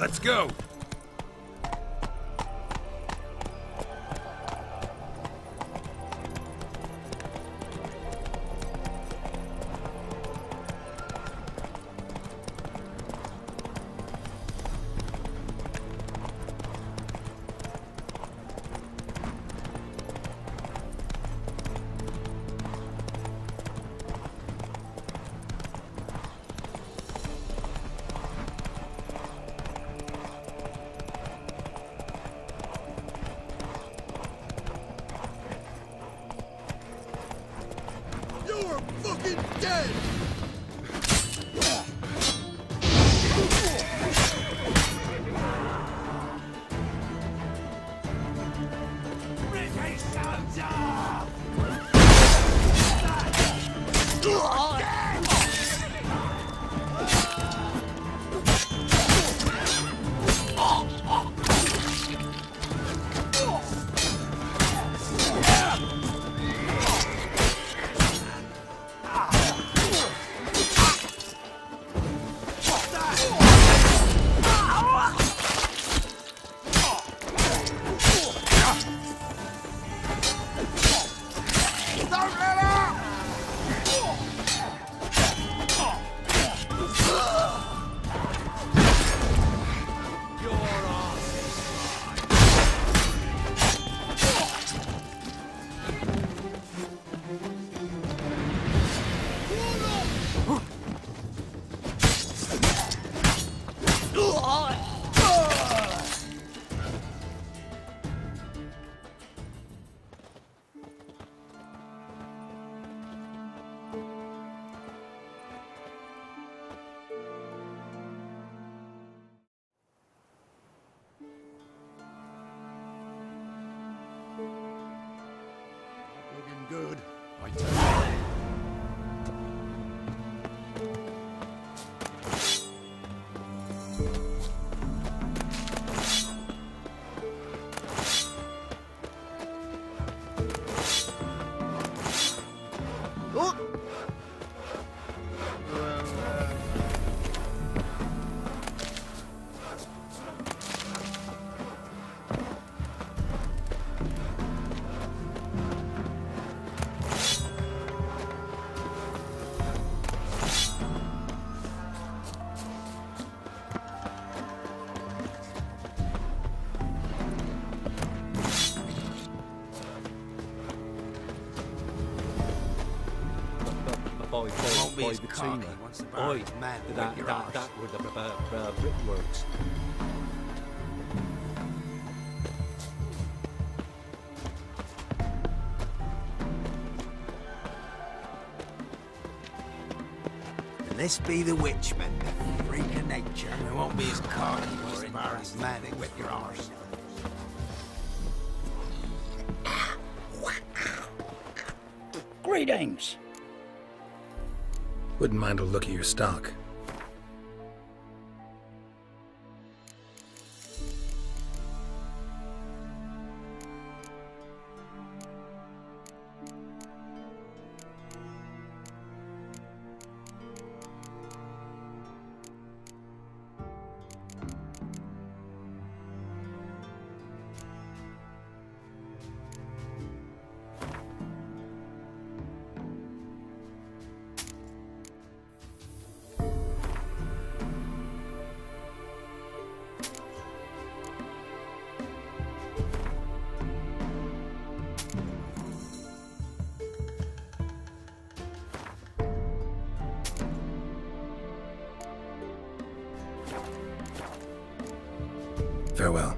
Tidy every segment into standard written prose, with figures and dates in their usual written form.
Let's go! Good. I Boy, between Oi, that were the brickworks. This be the witchman, the freak of nature. It won't be as cocky or as mad at with your arse. Greetings. Wouldn't mind a look at your stock. Farewell.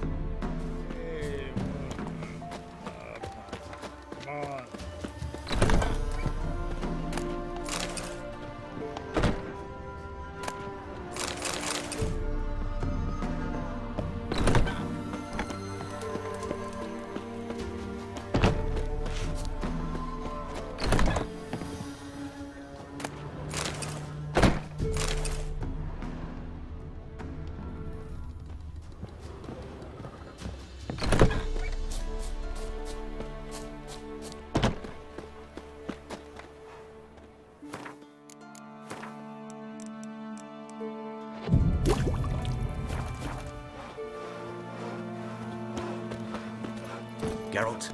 Geralt,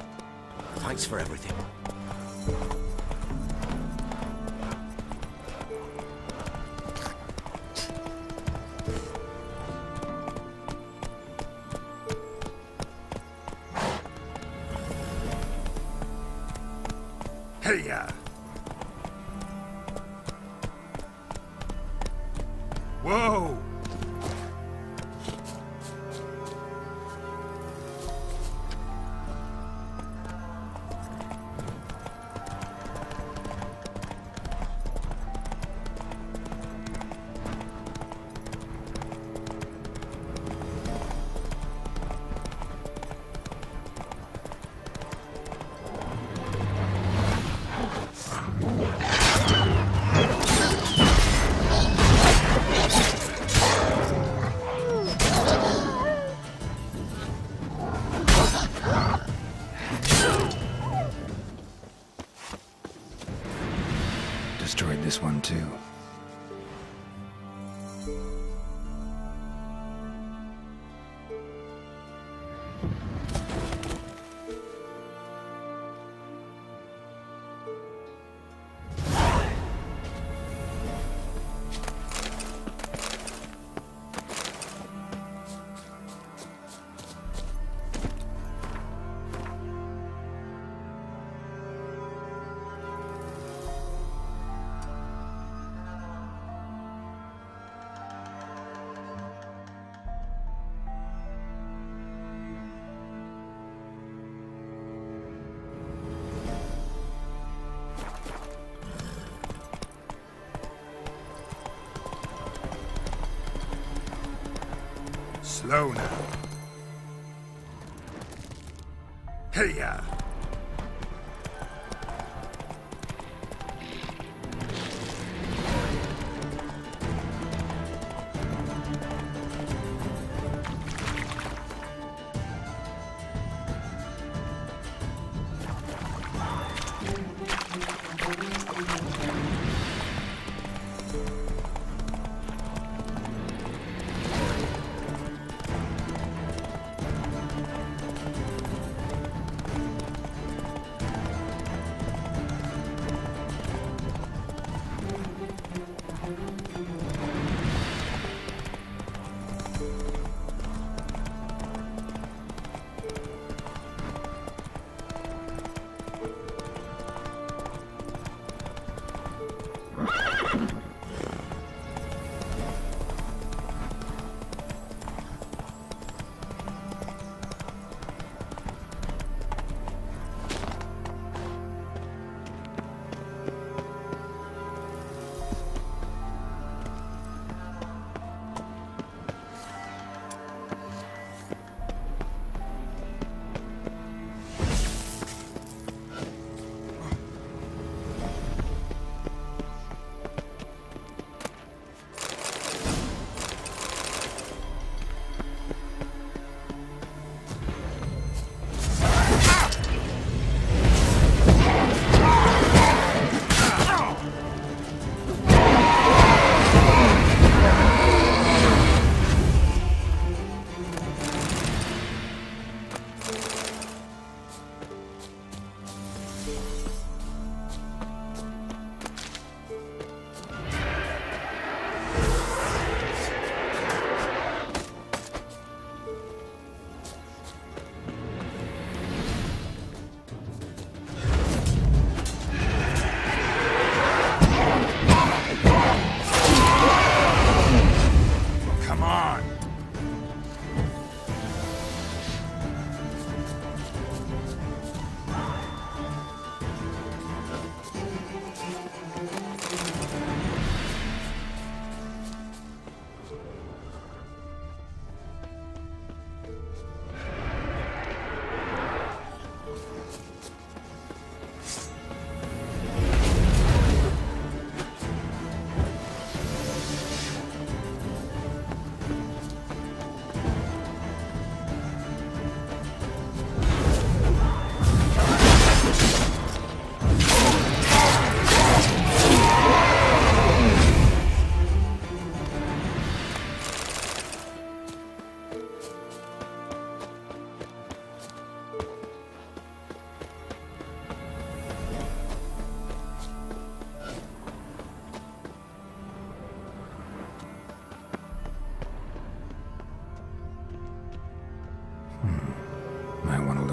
thanks for everything. Hey-ya! Whoa! Destroyed this one too. Slow now. Hey-ya!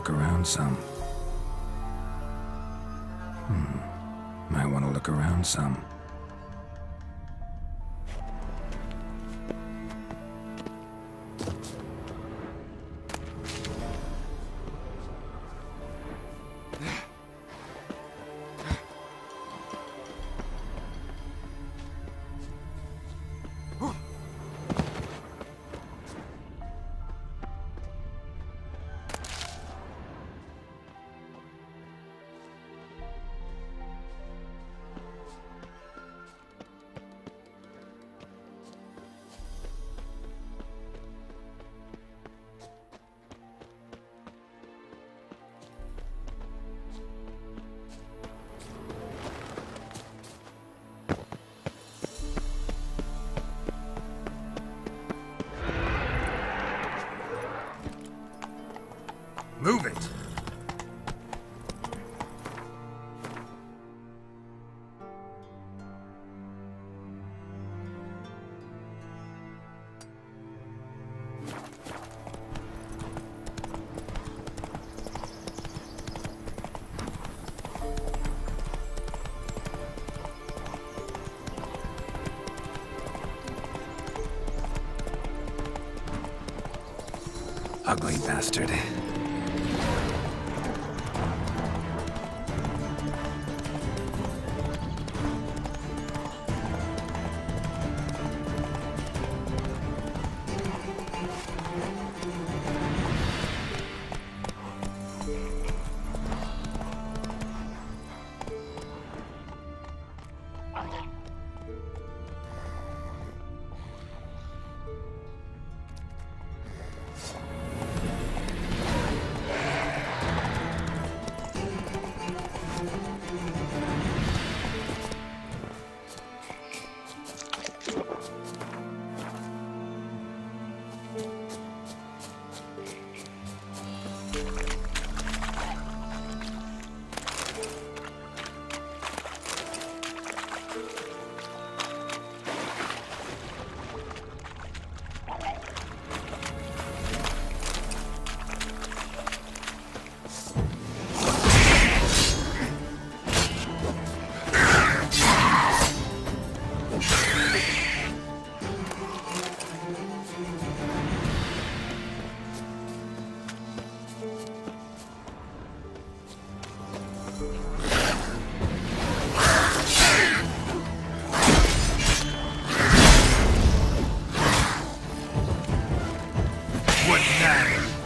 look around some. Might want to look around some. Move it! Ugly bastard.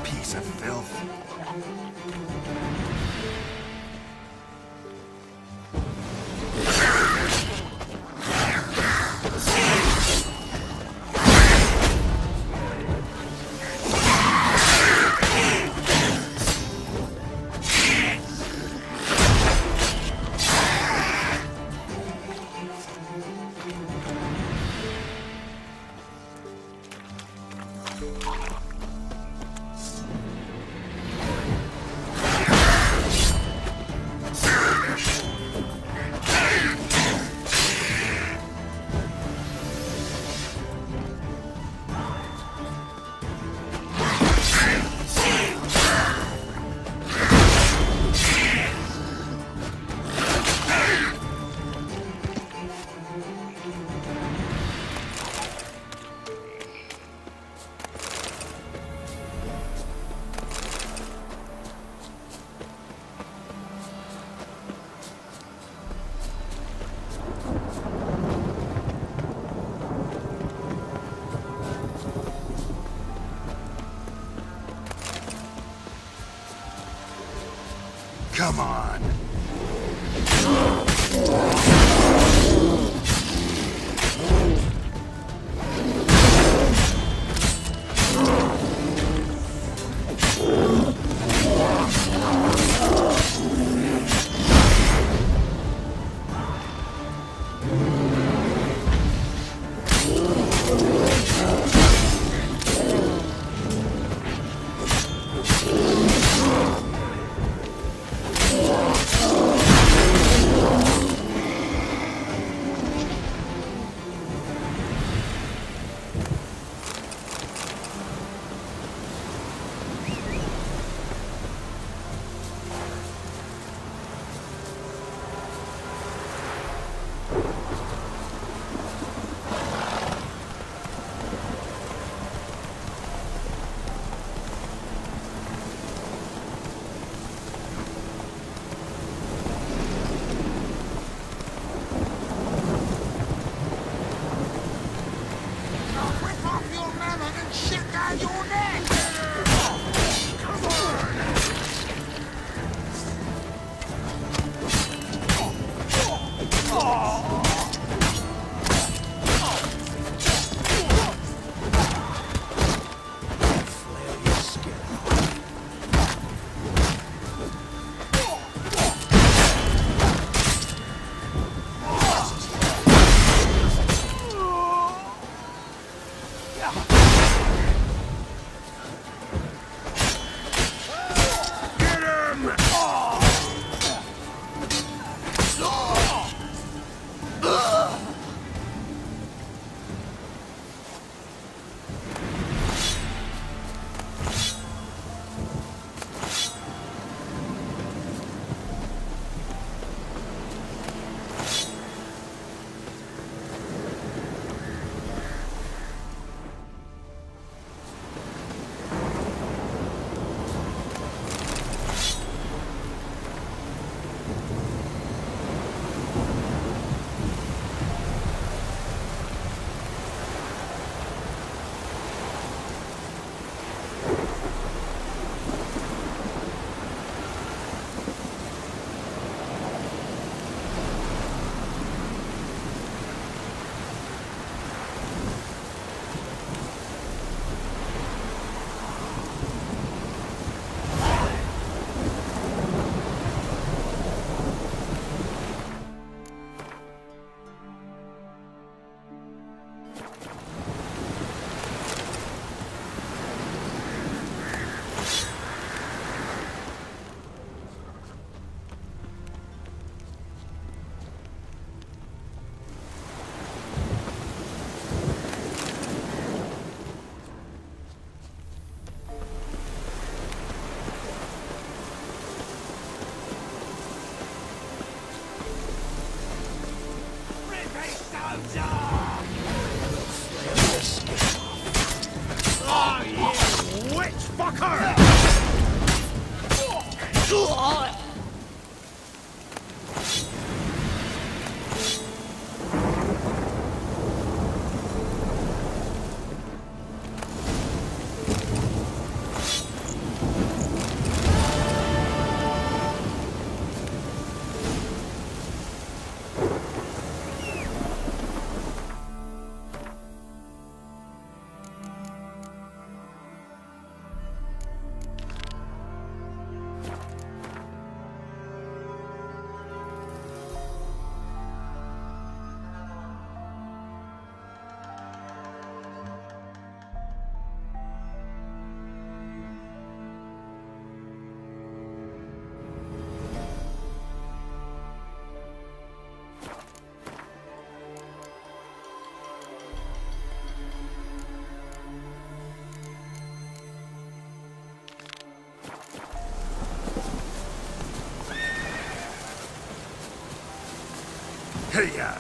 Piece of filth. Come on. around your neck! Come on! Flail your skin off. Hey-ya!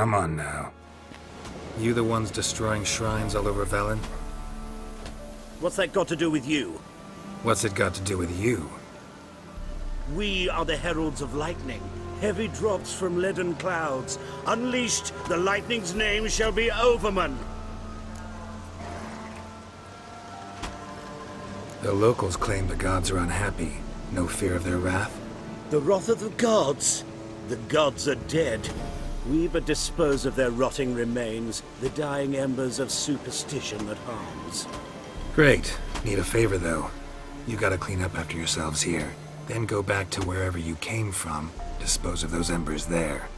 Come on now. You the ones destroying shrines all over Velen? What's that got to do with you? What's it got to do with you? We are the heralds of lightning. Heavy drops from leaden clouds. Unleashed, the lightning's name shall be Overman. The locals claim the gods are unhappy. No fear of their wrath? The wrath of the gods? The gods are dead. We but dispose of their rotting remains, the dying embers of superstition that harms. Great. Need a favor, though. You gotta clean up after yourselves here. Then go back to wherever you came from. Dispose of those embers there.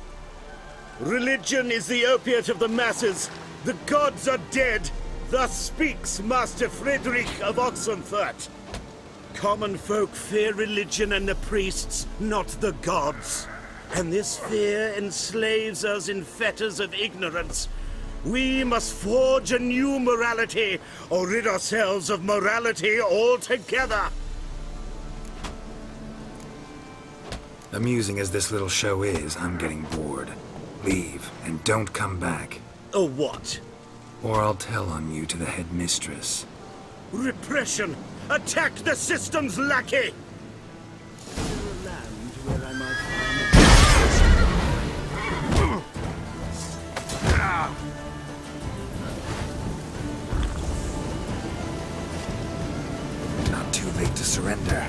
Religion is the opiate of the masses. The gods are dead! Thus speaks Master Friedrich of Oxenfurt. Common folk fear religion and the priests, not the gods. And this fear enslaves us in fetters of ignorance. We must forge a new morality, or rid ourselves of morality altogether. Amusing as this little show is, I'm getting bored. Leave, and don't come back. Or what? Or I'll tell on you to the headmistress. Repression! Attack the system's lackey! Is there a land where I might find Not too late to surrender.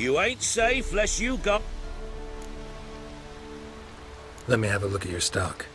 You ain't safe lest you go... Let me have a look at your stock.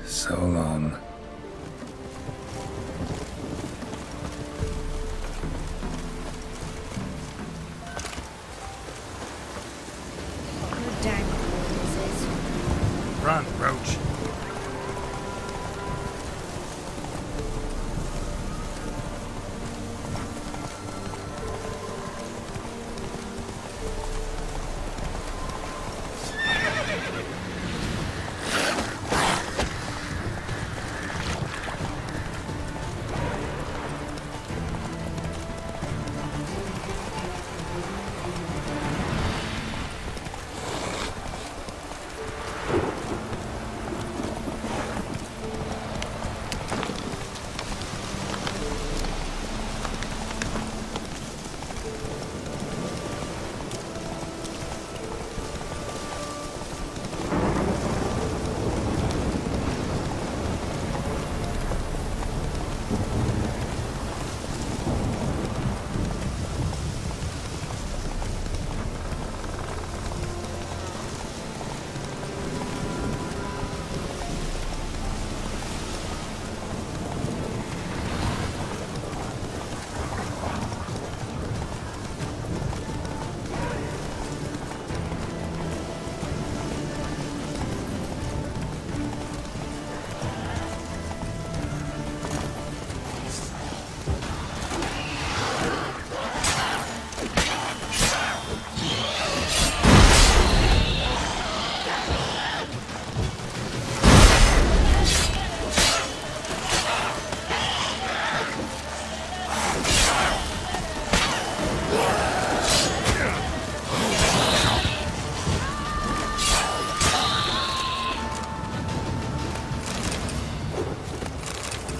So long. Dang this is. Run, Roach.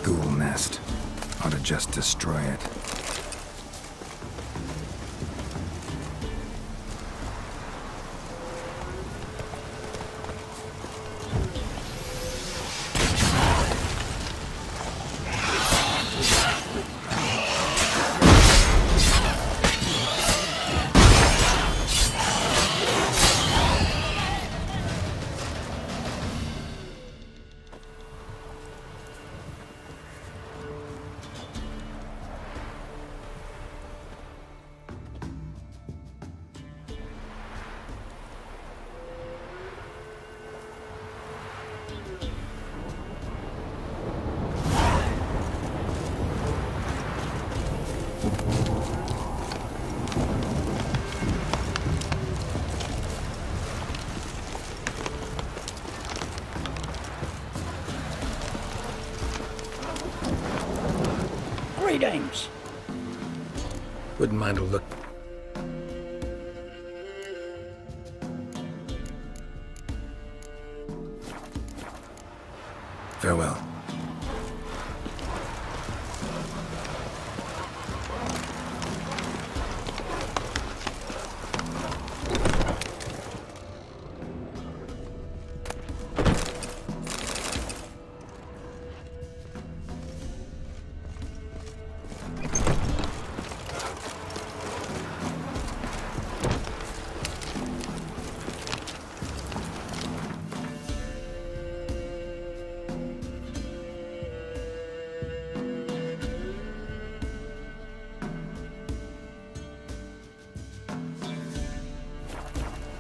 Ghoul nest. Ought to just destroy it. games. Wouldn't mind a look. Farewell.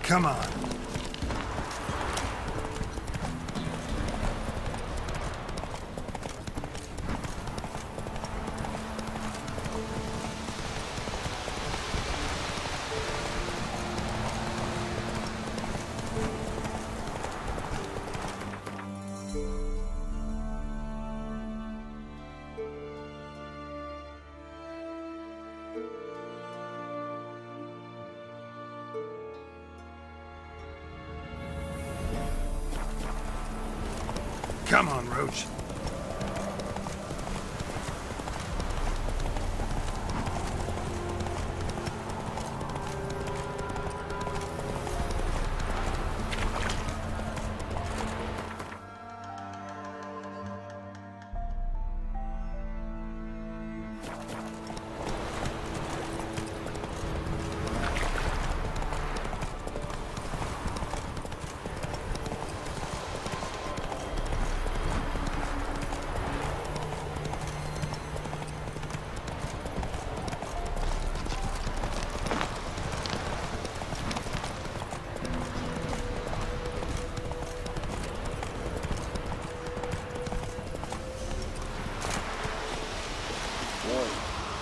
Come on. Come on, Roach.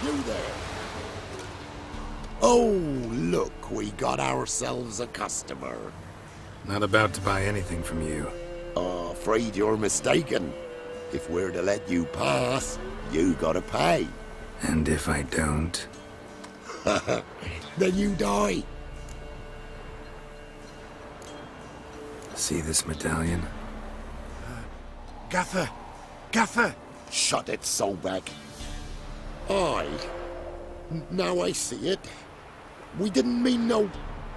You there? Oh, look, we got ourselves a customer. Not about to buy anything from you. Afraid you're mistaken. If we're to let you pass, you gotta pay. And if I don't? Then you die. See this medallion? Gaffer! Gaffer! Shut it, Soulback. Aye. Now I see it. We didn't mean no...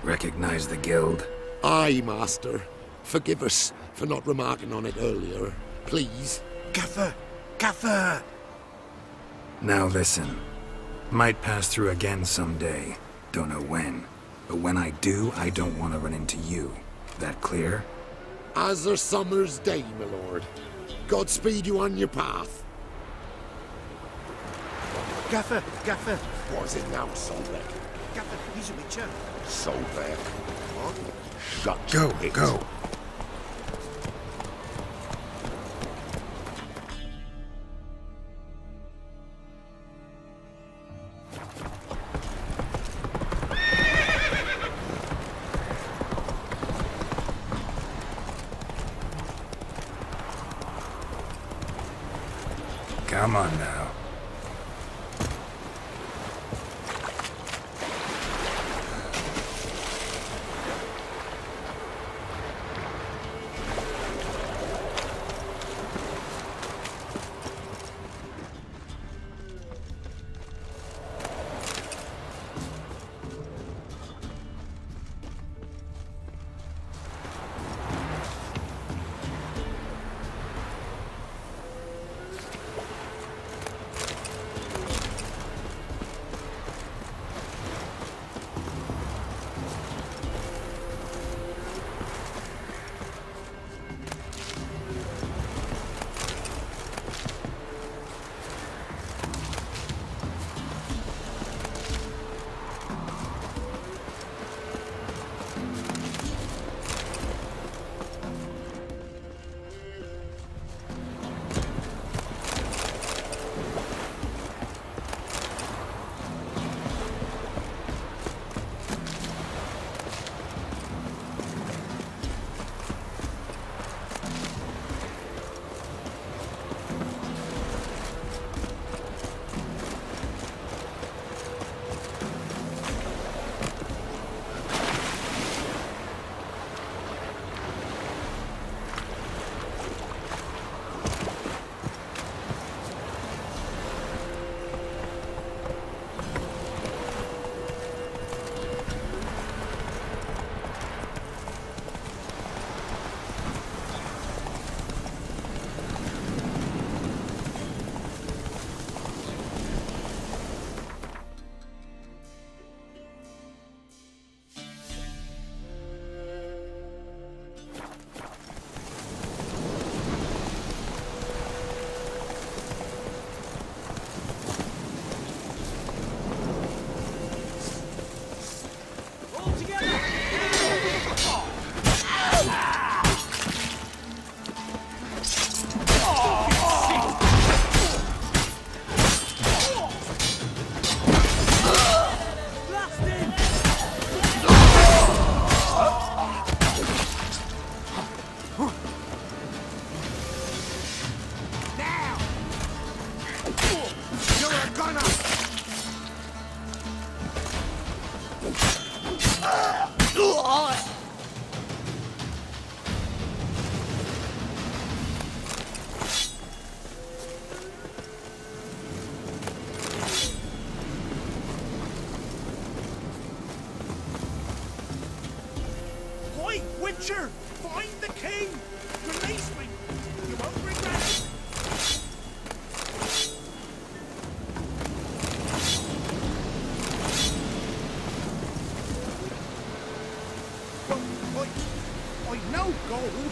Recognize the guild? Aye, Master. Forgive us for not remarking on it earlier. Please. Gaffer! Gaffer! Now listen. Might pass through again someday. Don't know when. But when I do, I don't want to run into you. That clear? As a summer's day, my lord. Godspeed you on your path. Gaffer! Gaffer! Was it now, Soulback? Gaffer, he's a witcher. Soulback. What? Shut Go, it. go. Come on now. Oi, Witcher! Find the king! Release me! You won't regret it! Well, I've no gold.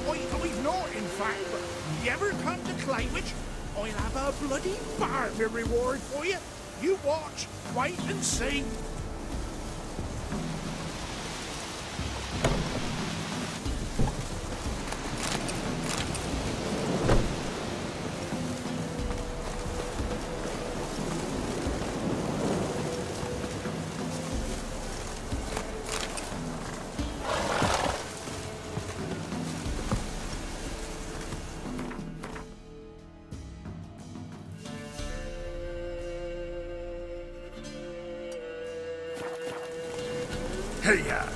I've not, in fact, but if you ever come to Claywich, I'll have a bloody barber reward for you. You watch, wait and see. Hey-ya!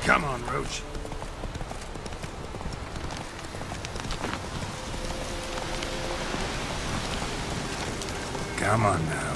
Come on, Roach. Come on now.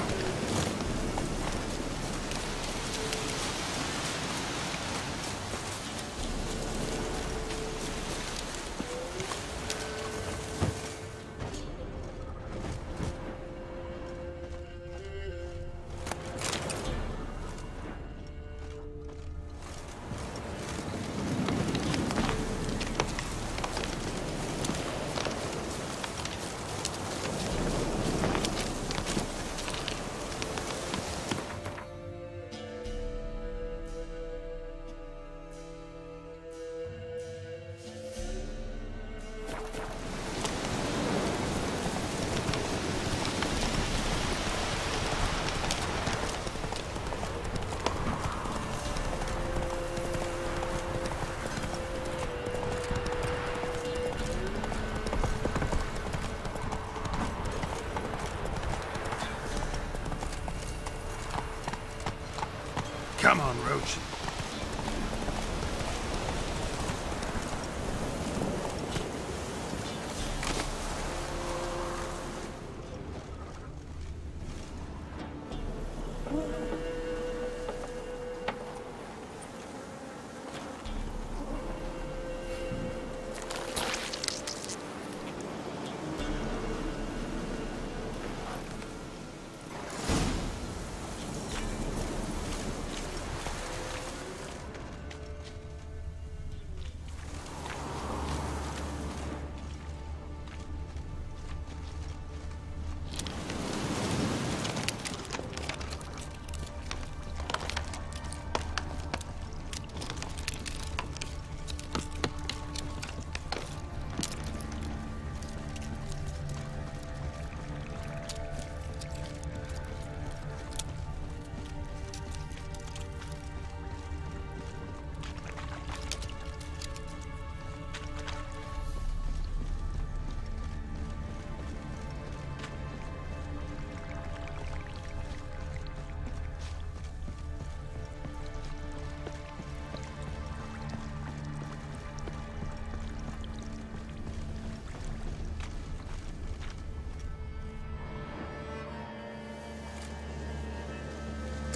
Come on, Roach.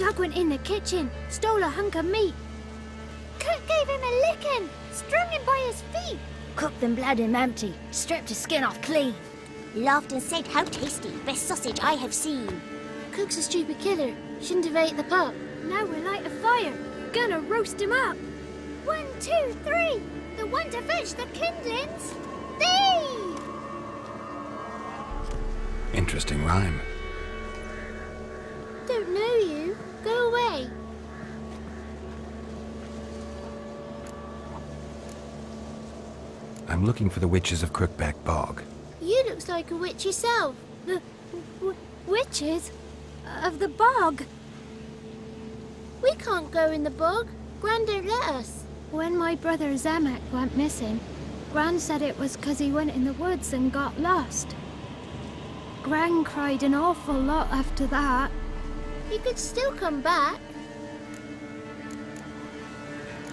Dad went in the kitchen, stole a hunk of meat. Cook gave him a licking, strung him by his feet. Cooked and bled him empty, stripped his skin off clean. Laughed and said, how tasty, best sausage I have seen. Cook's a stupid killer, shouldn't have ate the pup. Now we'll light a fire, gonna roast him up. 1, 2, 3, the one to fetch the kindlings. Thee! Interesting rhyme. Don't know you. Go away. I'm looking for the witches of Crookback Bog. You looks like a witch yourself. The witches of the bog. We can't go in the bog. Gran don't let us. When my brother Zemek went missing, Gran said it was 'cause he went in the woods and got lost. Gran cried an awful lot after that. He could still come back.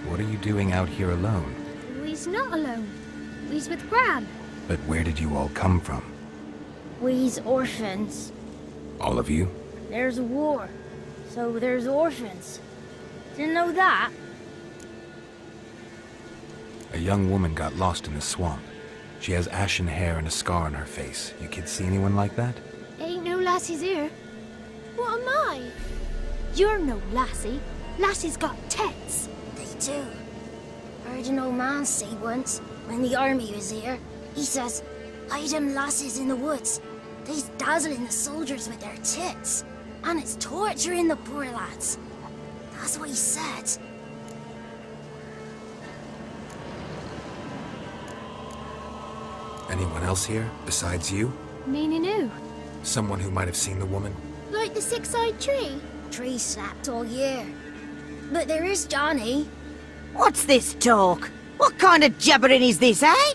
What are you doing out here alone? We's not alone. We's with Gran. But where did you all come from? We's orphans. All of you? There's a war, so there's orphans. Didn't know that? A young woman got lost in the swamp. She has ashen hair and a scar on her face. You kids see anyone like that? Ain't no lassies here. What am I? You're no lassie. Lassies got tits. They do. Heard an old man say once, when the army was here, he says, hide them lassies in the woods. They's dazzling the soldiers with their tits. And it's torturing the poor lads. That's what he said. Anyone else here, besides you? Meaning who? Someone who might have seen the woman? Like the six-eyed tree? Tree snapped all year. But there is Johnny. What's this talk? What kind of jabbering is this, eh?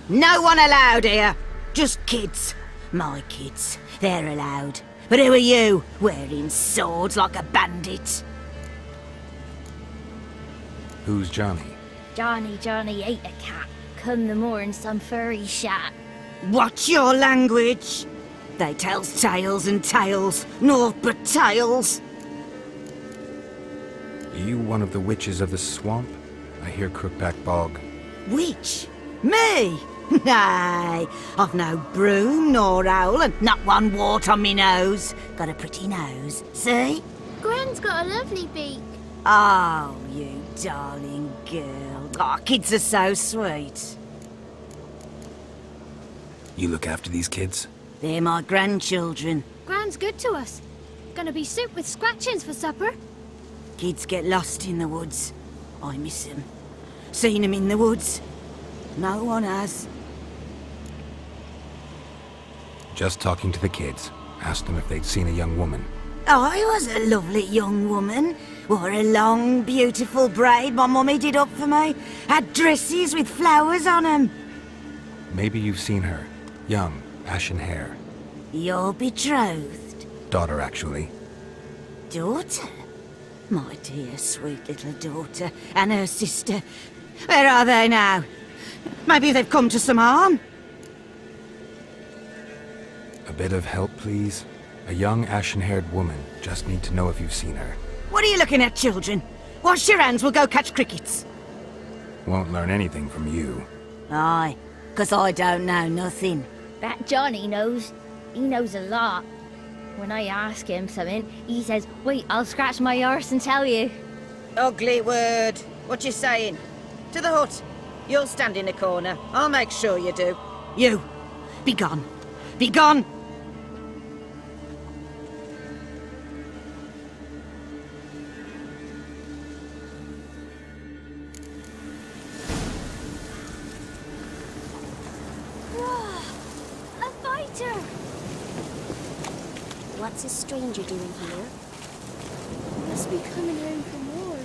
No one allowed here. Just kids. My kids. They're allowed. But who are you, wearing swords like a bandit? Who's Johnny? Johnny ate a cat. Come the more in some furry shat. What's your language? They tells tales and tales, naught but tales. Are you one of the witches of the swamp? I hear Crookback Bog. Witch? Me? Nay, I've no broom nor owl and not one wart on me nose. Got a pretty nose, see? Gran's got a lovely beak. Oh, you darling girl. Oh, kids are so sweet. You look after these kids? They're my grandchildren. Gran's good to us. Gonna be soup with scratchings for supper. Kids get lost in the woods. I miss them. Seen them in the woods. No one has. Just talking to the kids. Asked them if they'd seen a young woman. I was a lovely young woman. Wore a long, beautiful braid my mummy did up for me. Had dresses with flowers on them. Maybe you've seen her. Young, ashen hair. You're betrothed? Daughter, actually. Daughter? My dear, sweet little daughter. And her sister. Where are they now? Maybe they've come to some harm? A bit of help, please? A young, ashen-haired woman. Just need to know if you've seen her. What are you looking at, children? Wash your hands, we'll go catch crickets. Won't learn anything from you. Aye, 'cause I don't know nothing. That Johnny knows. He knows a lot. When I ask him something, he says, wait, I'll scratch my arse and tell you. Ugly word. What you saying? To the hut. You'll stand in the corner. I'll make sure you do. You, be gone. Be gone! A fighter! What's a stranger doing here? Must be coming home from war.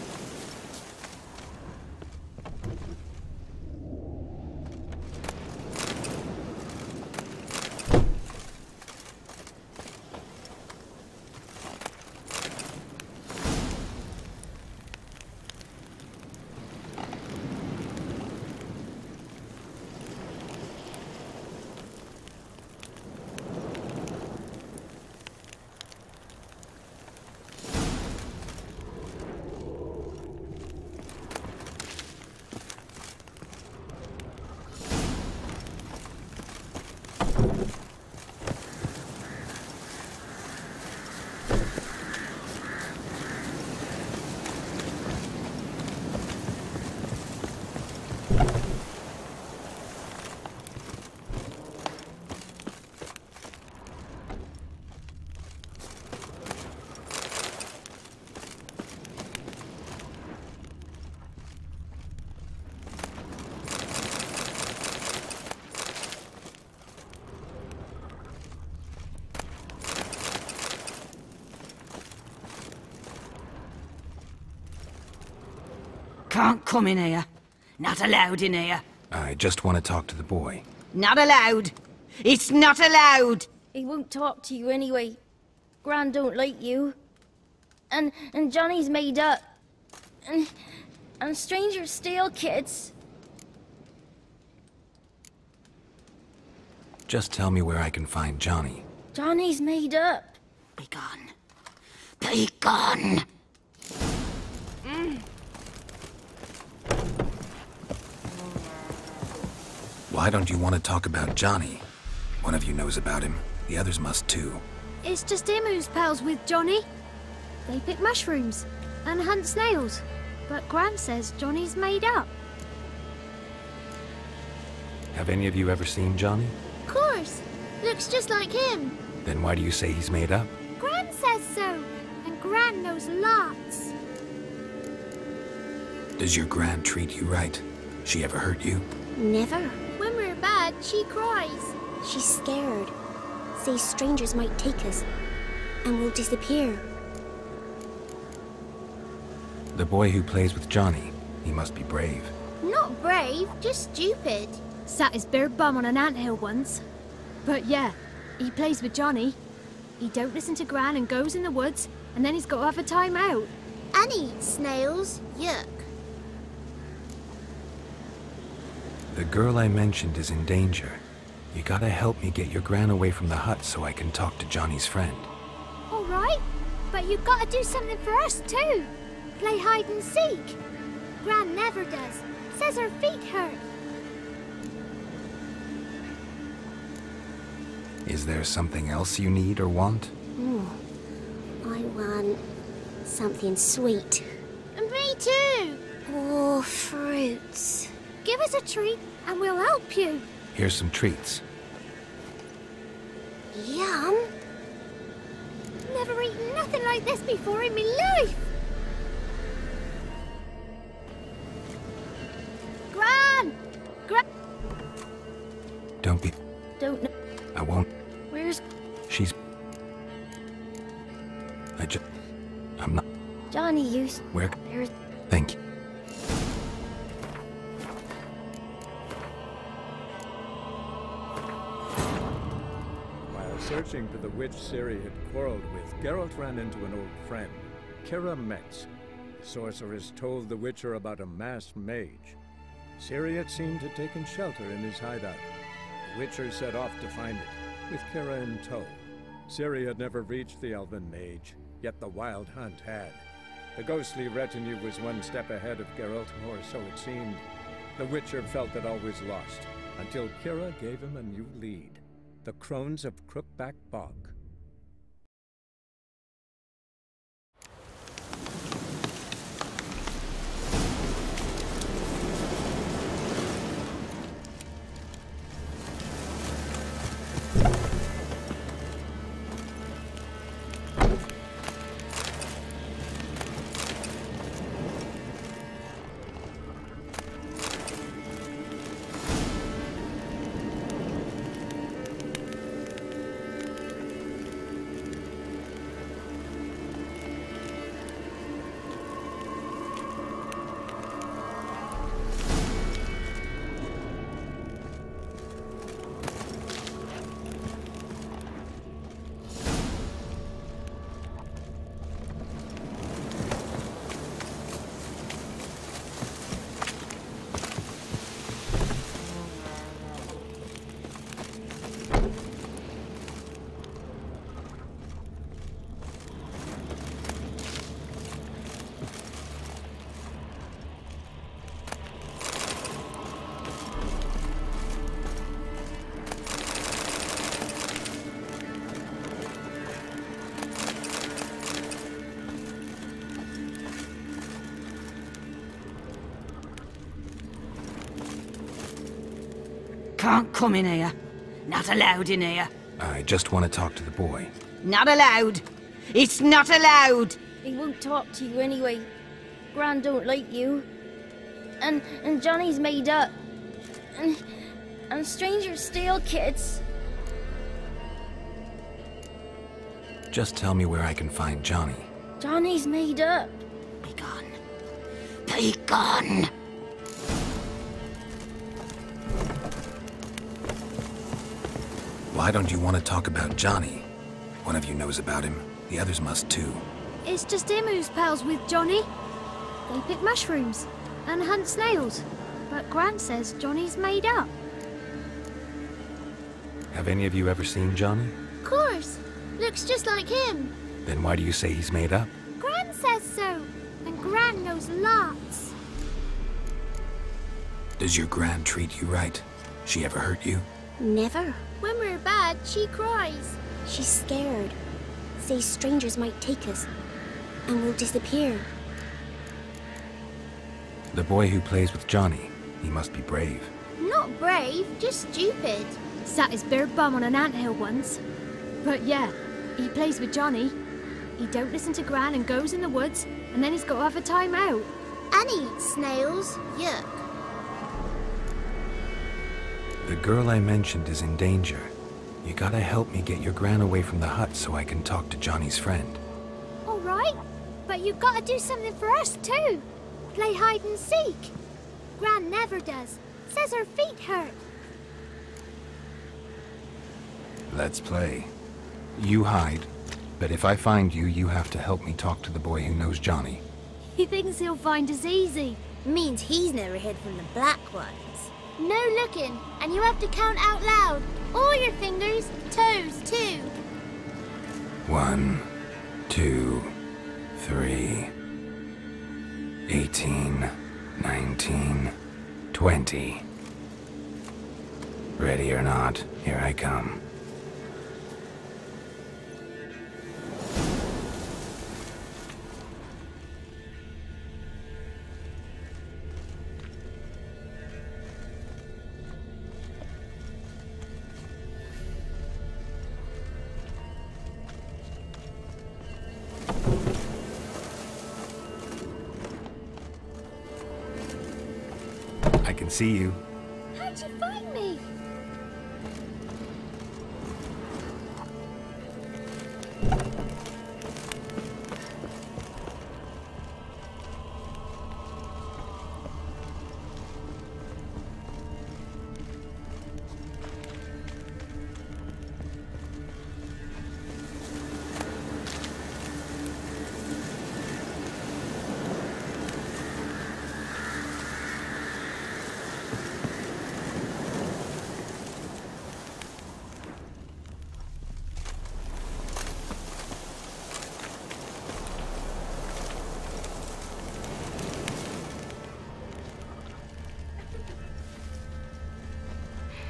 Can't come in here. Not allowed in here. I just want to talk to the boy. Not allowed. It's not allowed. He won't talk to you anyway. Gran don't like you. And Johnny's made up. And strangers steal kids. Just tell me where I can find Johnny. Johnny's made up. Be gone. Be gone. Why don't you want to talk about Johnny? One of you knows about him. The others must too. It's just him who's pals with Johnny. They pick mushrooms and hunt snails. But Gran says Johnny's made up. Have any of you ever seen Johnny? Of course. Looks just like him. Then why do you say he's made up? Gran says so. And Gran knows lots. Does your Gran treat you right? She ever hurt you? Never. When we're bad, she cries. She's scared. Says strangers might take us. And we'll disappear. The boy who plays with Johnny, he must be brave. Not brave, just stupid. Sat his bare bum on an anthill once. But yeah, he plays with Johnny. He don't listen to Gran and goes in the woods, and then he's got to have a time out. And eats snails. Yuck. The girl I mentioned is in danger. You gotta help me get your Gran away from the hut so I can talk to Johnny's friend. All right, but you gotta do something for us too. Play hide and seek. Gran never does. Says her feet hurt. Is there something else you need or want? I want something sweet. And me too. Oh, fruits. Give us a treat and we'll help you. Here's some treats. Yum. Never eaten nothing like this before in my life. Gran! Don't be... Don't know. I won't... Where's... She's... I'm not... Johnny used... Where... There's... Thank you. While searching for the witch Ciri had quarreled with, Geralt ran into an old friend, Kira Metz. The sorceress told the Witcher about a masked mage. Ciri had seemed to have taken shelter in his hideout. The Witcher set off to find it, with Kira in tow. Ciri had never reached the elven mage, yet the wild hunt had. The ghostly retinue was one step ahead of Geralt, or so it seemed. The Witcher felt that all was lost, until Kira gave him a new lead. The Crones of Crookback Bog. can't come in here. Not allowed in here. I just want to talk to the boy. Not allowed. It's not allowed. He won't talk to you anyway. Gran don't like you. And Johnny's made up. And strangers steal kids. Just tell me where I can find Johnny. Johnny's made up. Be gone. Be gone. Why don't you want to talk about Johnny? One of you knows about him. The others must too. It's just him who's pals with Johnny. They pick mushrooms and hunt snails. But Gran says Johnny's made up. Have any of you ever seen Johnny? Of course. Looks just like him. Then why do you say he's made up? Gran says so. And Gran knows lots. Does your Gran treat you right? She ever hurt you? Never. When we're bad, she cries. She's scared. Says strangers might take us. And we'll disappear. The boy who plays with Johnny, he must be brave. Not brave, just stupid. Sat his bare bum on an anthill once. But yeah, he plays with Johnny. He don't listen to Gran and goes in the woods, and then he's got to have a time out. And he eats snails. Yuck. The girl I mentioned is in danger. You gotta help me get your Gran away from the hut so I can talk to Johnny's friend. All right, but you've got to do something for us too. Play hide and seek. Gran never does. Says her feet hurt. Let's play. You hide, but if I find you, you have to help me talk to the boy who knows Johnny. He thinks he'll find us easy. Means he's never hid from the black ones. No looking, and you have to count out loud. All your fingers, toes too. 1, 2, 3, 18, 19, 20. Ready or not, here I come. I can see you. How'd you find me?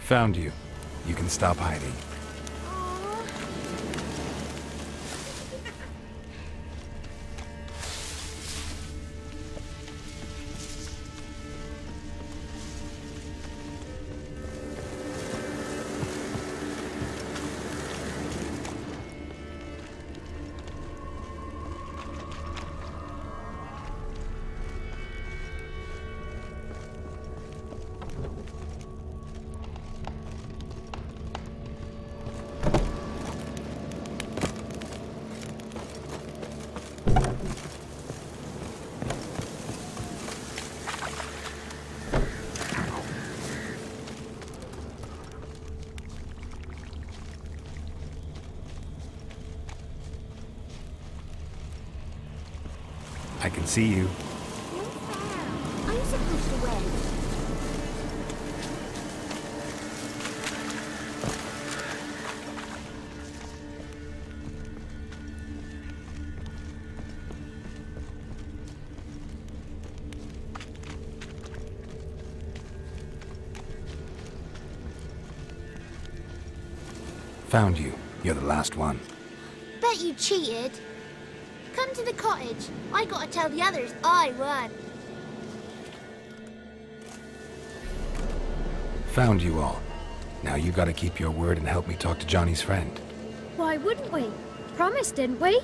Found you. You can stop hiding. I can see you. No fair. I'm supposed to win. Found you. You're the last one. Bet you cheated. Come to the cottage. I gotta tell the others I won. Found you all. Now you gotta keep your word and help me talk to Johnny's friend. Why wouldn't we? Promised, didn't we?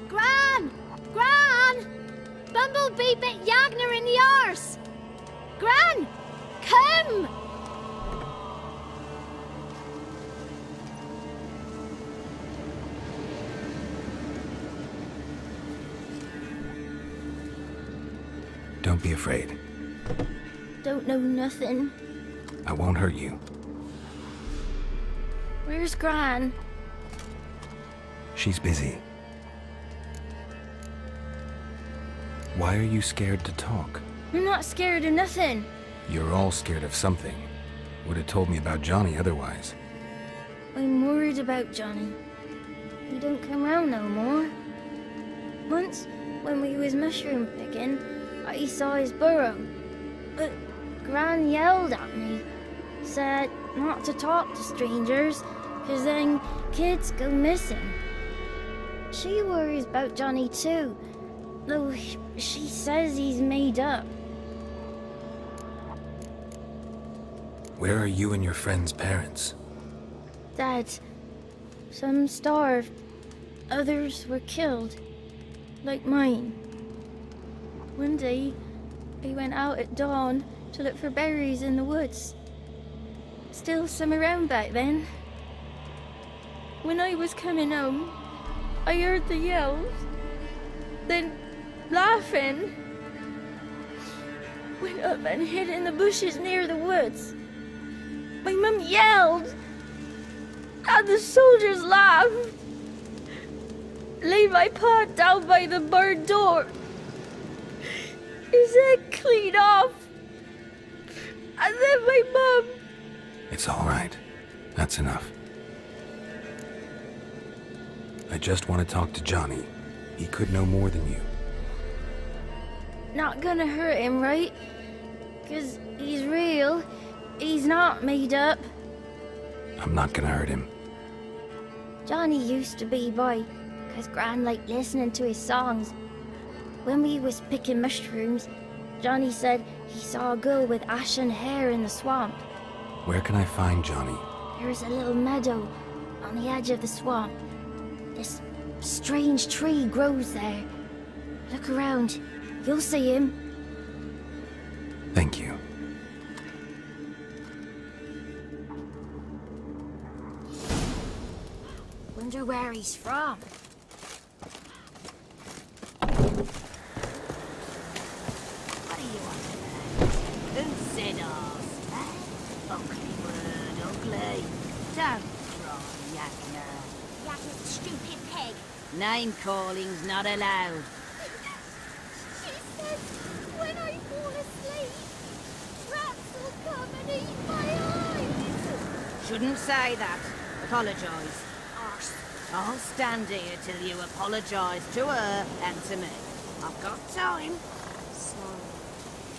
Gran! Gran! Bumblebee bit Yagner in the arse! Gran! Come! Don't be afraid. Don't know nothing. I won't hurt you. Where's Gran? She's busy. Why are you scared to talk? I'm not scared of nothing. You're all scared of something. Would have told me about Johnny otherwise. I'm worried about Johnny. He don't come round no more. Once, when we was mushroom picking, I saw his burrow. But Gran yelled at me. Said not to talk to strangers, 'cause then kids go missing. She worries about Johnny too, though she says he's made up. Where are you and your friend's parents? Dad, some starved, others were killed, like mine. One day, I went out at dawn to look for berries in the woods. Still some around back then. When I was coming home, I heard the yells, then laughing. Went up and hid in the bushes near the woods. My mum yelled, and the soldiers laughed. Laid my pa down by the barn door. His head clean off. And then my mum... It's all right. That's enough. I just want to talk to Johnny. He could know more than you. Not gonna hurt him, right? 'Cause he's real. He's not made up. I'm not gonna hurt him. Johnny used to be boy, 'cause Gran liked listening to his songs. When we was picking mushrooms, Johnny said he saw a girl with ashen hair in the swamp. Where can I find Johnny? There's a little meadow on the edge of the swamp. This strange tree grows there. Look around. You'll see him. Thank you. Wonder where he's from. What do you want to know? Who said ours? Ugly word, ugly. Don't cry, Yagner. Yagner's stupid pig. Name calling's not allowed. She says when I fall asleep, rats will come and eat my eyes. Shouldn't say that. Apologise. I'll stand here till you apologise to her and to me. I've got time. Sorry.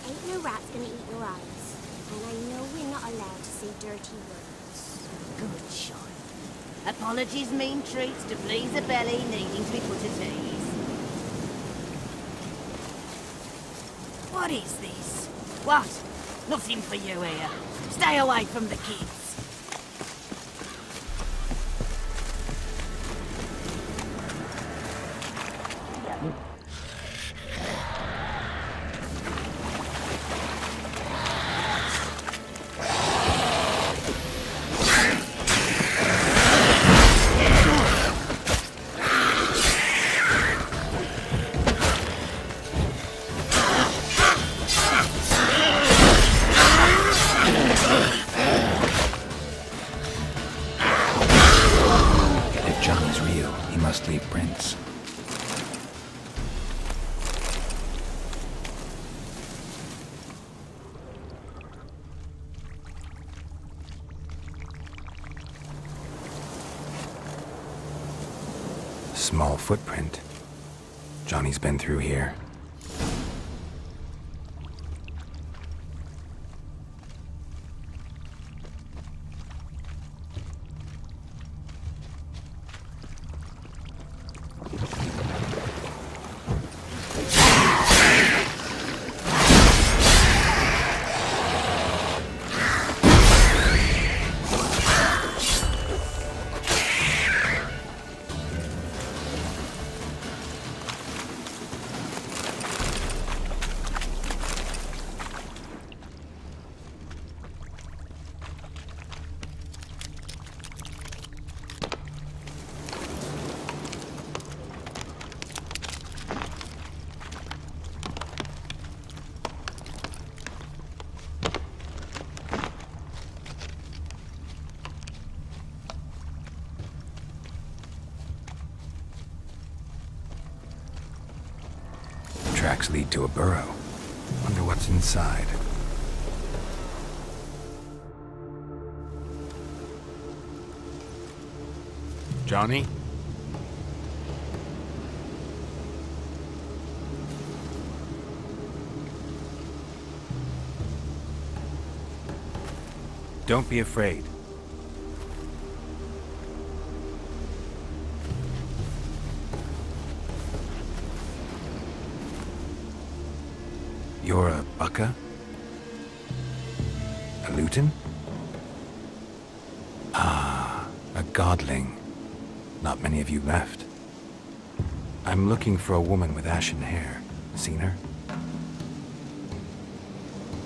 Ain't no rat's gonna eat your eyes. And I know we're not allowed to say dirty words. Good child. Apologies mean treats to please a belly needing to be put at ease. What is this? What? Nothing for you here. Stay away from the kids. Prince. Small footprint. Johnny's been through here. tracks lead to a burrow. Wonder what's inside. Johnny? Don't be afraid. You're a Bucka? A Luton? Ah, a godling. Not many of you left. I'm looking for a woman with ashen hair. Seen her?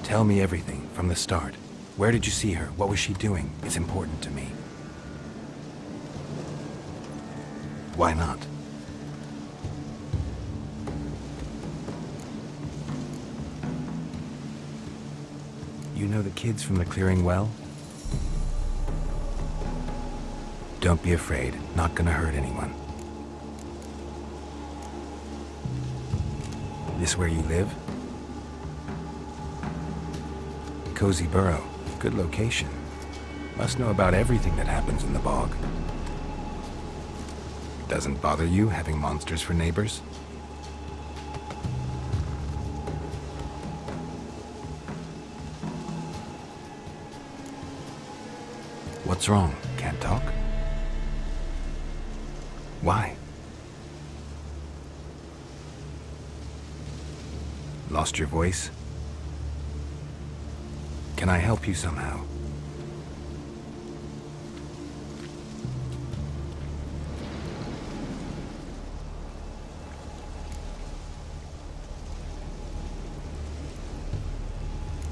Tell me everything, from the start. Where did you see her? What was she doing? It's important to me. Why not? You know the kids from the clearing well? Don't be afraid. Not gonna hurt anyone. This where you live? Cozy burrow. Good location. Must know about everything that happens in the bog. Doesn't bother you having monsters for neighbors? What's wrong? Can't talk? Why? Lost your voice? Can I help you somehow?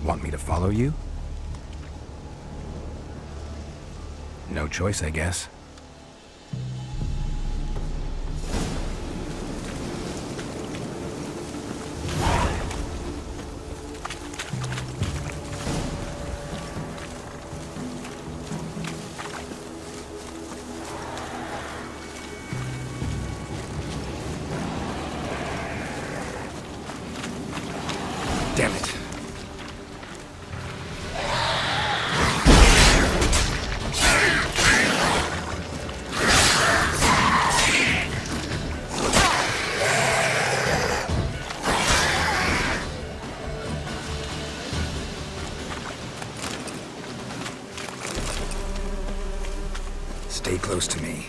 Want me to follow you? No choice, I guess. Damn it. Stay close to me.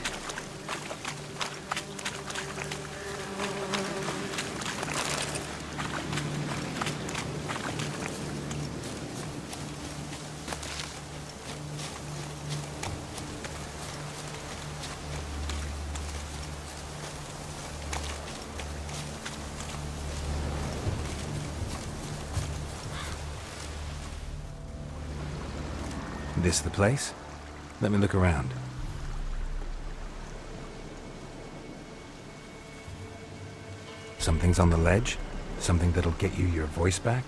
This the place? Let me look around. Something's on the ledge? Something that'll get you your voice back?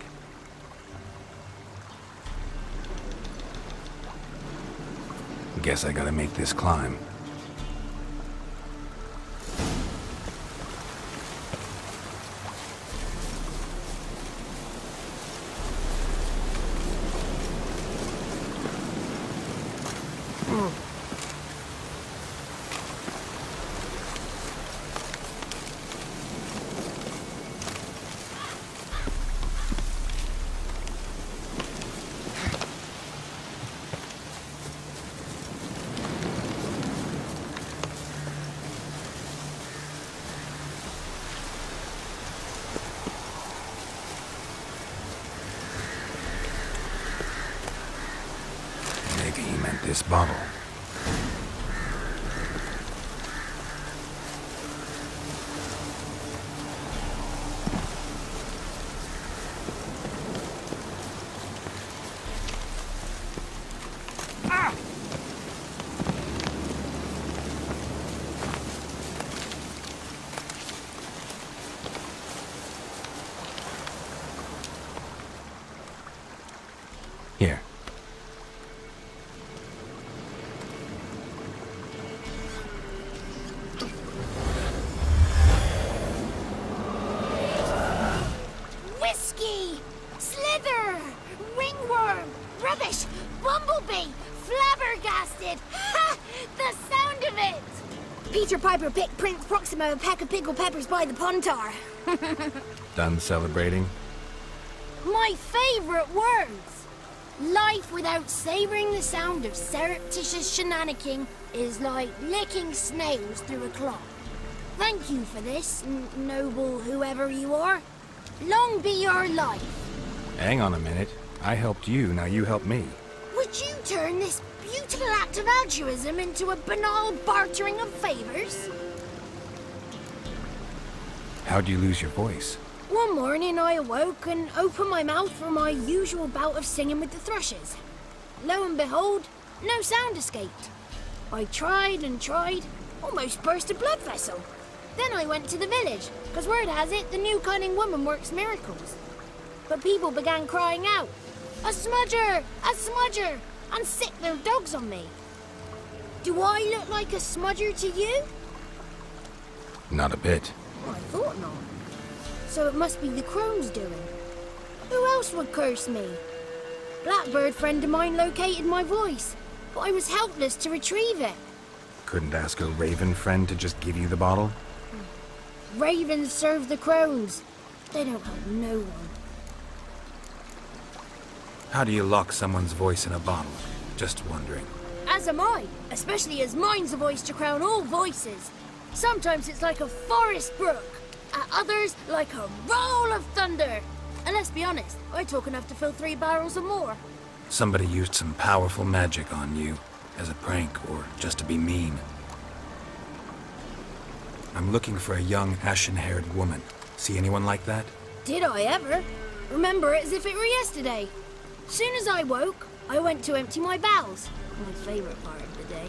Guess I gotta make this climb. Maybe he meant this bottle. Here. Peter Piper picked Prince Proximo a peck of pickled peppers by the pontar. Done celebrating? My favourite words! Life without savouring the sound of surreptitious shenanigans is like licking snails through a cloth. Thank you for this, noble whoever you are. Long be your life. Hang on a minute. I helped you, now you help me. Would you turn this beautiful act of altruism into a banal bartering of favours? How'd you lose your voice? One morning I awoke and opened my mouth for my usual bout of singing with the thrushes. Lo and behold, no sound escaped. I tried and tried, almost burst a blood vessel. Then I went to the village, because word has it the new cunning woman works miracles. But people began crying out, "A smudger! A smudger!" and sick their dogs on me. Do I look like a smudger to you? Not a bit. I thought not. So it must be the crone's doing. Who else would curse me? Blackbird friend of mine located my voice, but I was helpless to retrieve it. Couldn't ask a raven friend to just give you the bottle? Ravens serve the crones. They don't help no one. How do you lock someone's voice in a bottle? Just wondering. As am I, especially as mine's a voice to crown all voices. Sometimes it's like a forest brook, at others like a roll of thunder. And let's be honest, I talk enough to fill 3 barrels or more. Somebody used some powerful magic on you, as a prank or just to be mean. I'm looking for a young, ashen-haired woman. See anyone like that? Did I ever? Remember it as if it were yesterday. Soon as I woke, I went to empty my bowels. My favourite part of the day.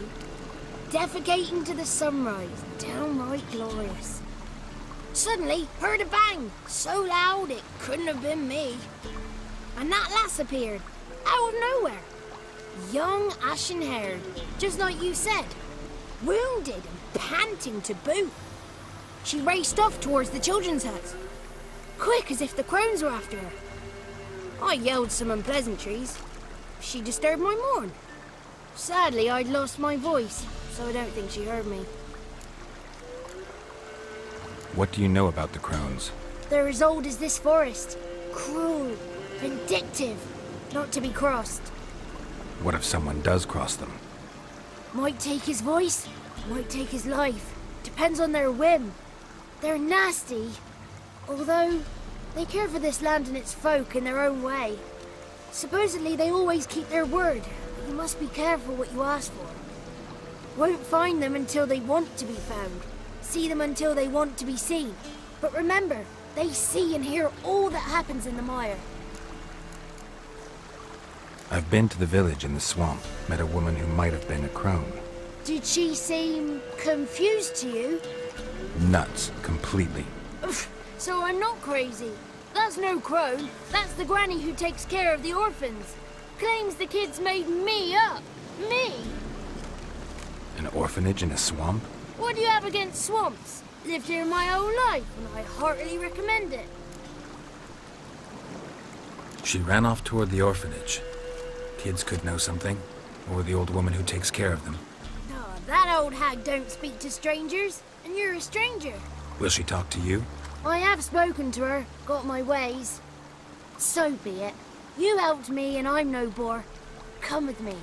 Defecating to the sunrise. Downright glorious. Suddenly, heard a bang. So loud it couldn't have been me. And that lass appeared. Out of nowhere. Young, ashen-haired. Just like you said. Wounded and panting to boot. She raced off towards the children's hut. Quick as if the crones were after her. I yelled some unpleasantries. She disturbed my morn. Sadly, I'd lost my voice, so I don't think she heard me. What do you know about the crones? They're as old as this forest. Cruel, vindictive, not to be crossed. What if someone does cross them? Might take his voice, might take his life. Depends on their whim. They're nasty, although they care for this land and its folk in their own way. Supposedly they always keep their word, but you must be careful what you ask for. Won't find them until they want to be found. See them until they want to be seen. But remember, they see and hear all that happens in the mire. I've been to the village in the swamp, met a woman who might have been a crone. Did she seem confused to you? Nuts, completely. So I'm not crazy. That's no crone. That's the granny who takes care of the orphans. Claims the kids made me up. Me? An orphanage in a swamp? What do you have against swamps? Lived here my whole life, and I heartily recommend it. She ran off toward the orphanage. Kids could know something, or the old woman who takes care of them. Oh, that old hag don't speak to strangers, and you're a stranger. Will she talk to you? I have spoken to her, got my ways. So be it. You helped me, and I'm no bore. Come with me.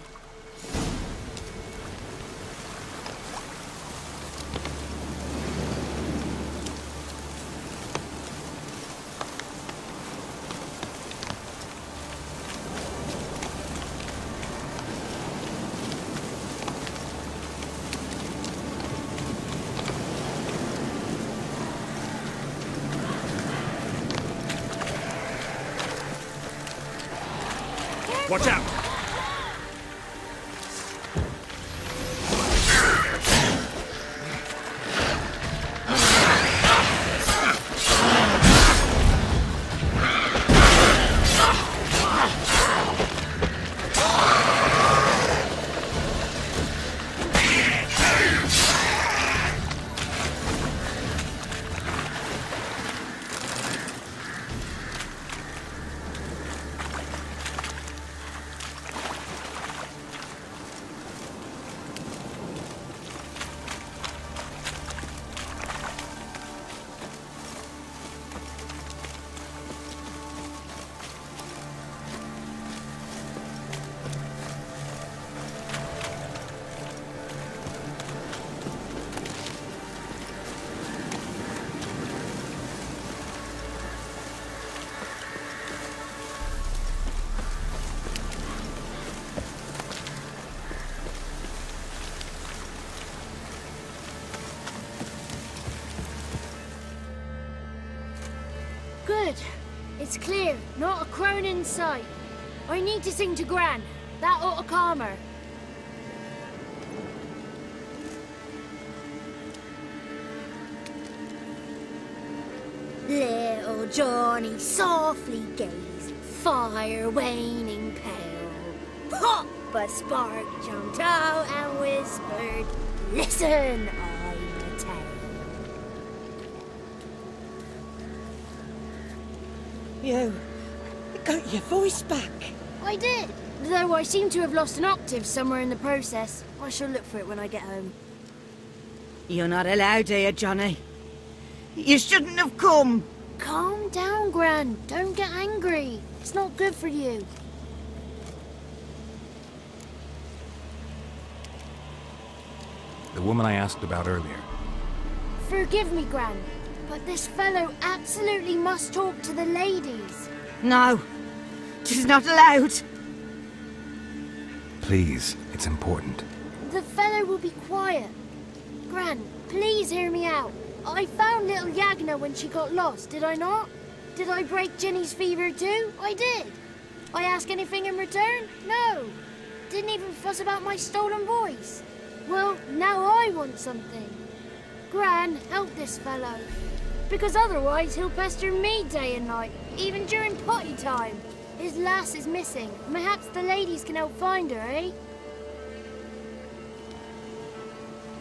Watch out! Good. It's clear. Not a crone in sight. I need to sing to Gran. That ought to calm her. Little Johnny softly gazed, fire waning pale. Pop! A spark jumped out and whispered, "Listen, I'm a tale." You got your voice back. I did, though I seem to have lost an octave somewhere in the process. I shall look for it when I get home. You're not allowed here, Johnny. You shouldn't have come. Calm down, Gran. Don't get angry. It's not good for you. The woman I asked about earlier. Forgive me, Gran, but this fellow absolutely must talk to the ladies. No, she's not allowed. Please, it's important. The fellow will be quiet. Gran, please hear me out. I found little Yagna when she got lost, did I not? Did I break Ginny's fever too? I did. I ask anything in return? No. Didn't even fuss about my stolen voice. Well, now I want something. Gran, help this fellow. Because otherwise he'll pester me day and night, even during potty time. His lass is missing. Perhaps the ladies can help find her, eh?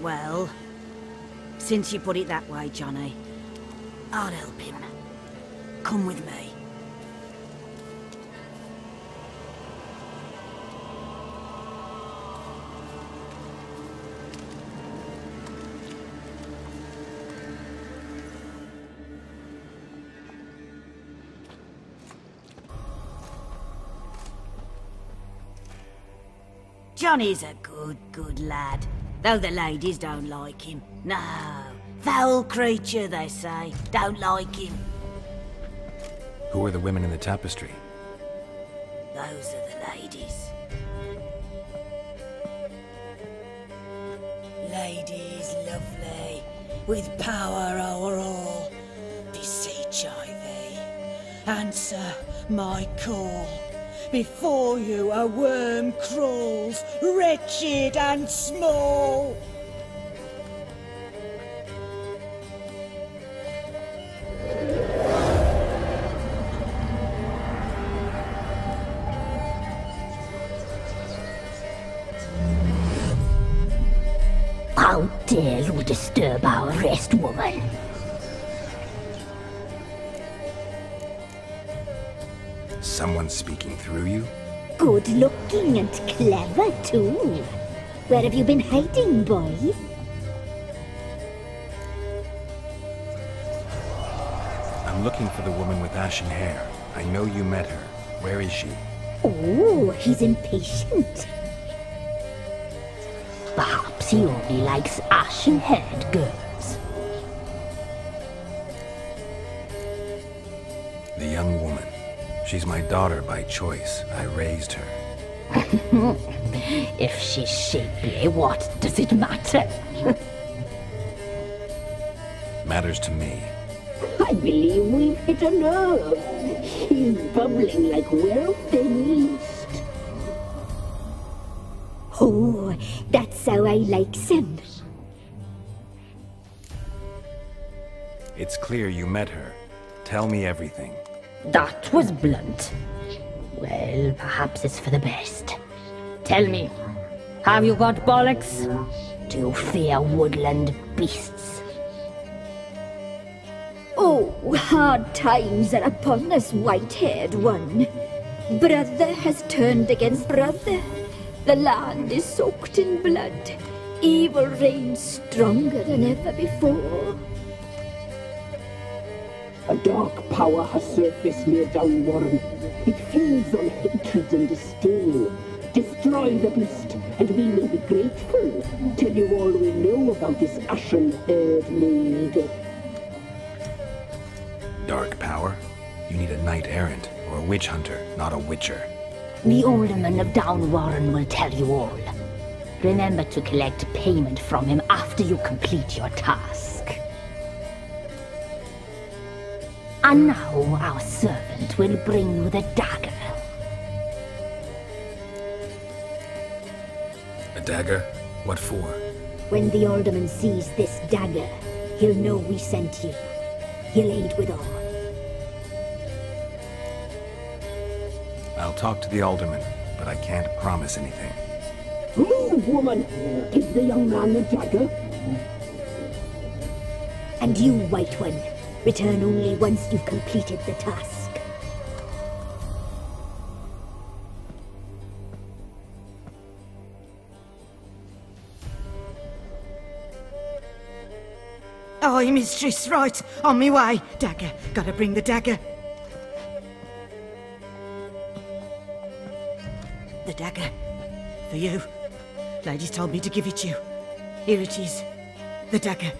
Well, since you put it that way, Johnny, I'll help him. Come with me. Johnny's a good lad, though the ladies don't like him. No, foul creature, they say. Don't like him. Who are the women in the tapestry? Those are the ladies. Ladies lovely, with power o'er all. Beseech I thee, answer my call. Before you a worm crawls, wretched and small. How dare you disturb our rest, woman? Someone speaking through you? Good looking and clever, too. Where have you been hiding, boy? I'm looking for the woman with ashen hair. I know you met her. Where is she? Oh, he's impatient. Perhaps he only likes ashen-haired girls. The young woman. She's my daughter by choice. I raised her. If she's shapely, what does it matter? Matters to me. I believe we've hit a nerve. She's bubbling like well-fed yeast. Oh, that's how I like them. It's clear you met her. Tell me everything. That was blunt. Well, perhaps it's for the best. Tell me, have you got bollocks? Do you fear woodland beasts? Oh, hard times are upon us, white-haired one. Brother has turned against brother. The land is soaked in blood. Evil reigns stronger than ever before. A dark power has surfaced near Downwarren. It feeds on hatred and disdain. Destroy the beast, and we may be grateful. Tell you all we know about this ashen-haired maid. Dark power? You need a knight-errant, or a witch-hunter, not a witcher. The alderman of Downwarren will tell you all. Remember to collect payment from him after you complete your task. And now our servant will bring you the dagger. A dagger? What for? When the alderman sees this dagger, he'll know we sent you. He'll aid with all. I'll talk to the alderman, but I can't promise anything. Move, woman! Give the young man the dagger. And you, White One, return only once you've completed the task. Aye, mistress, right. On me way. Dagger. Gotta bring the dagger. The dagger. For you. Ladies told me to give it you. Here it is. The dagger.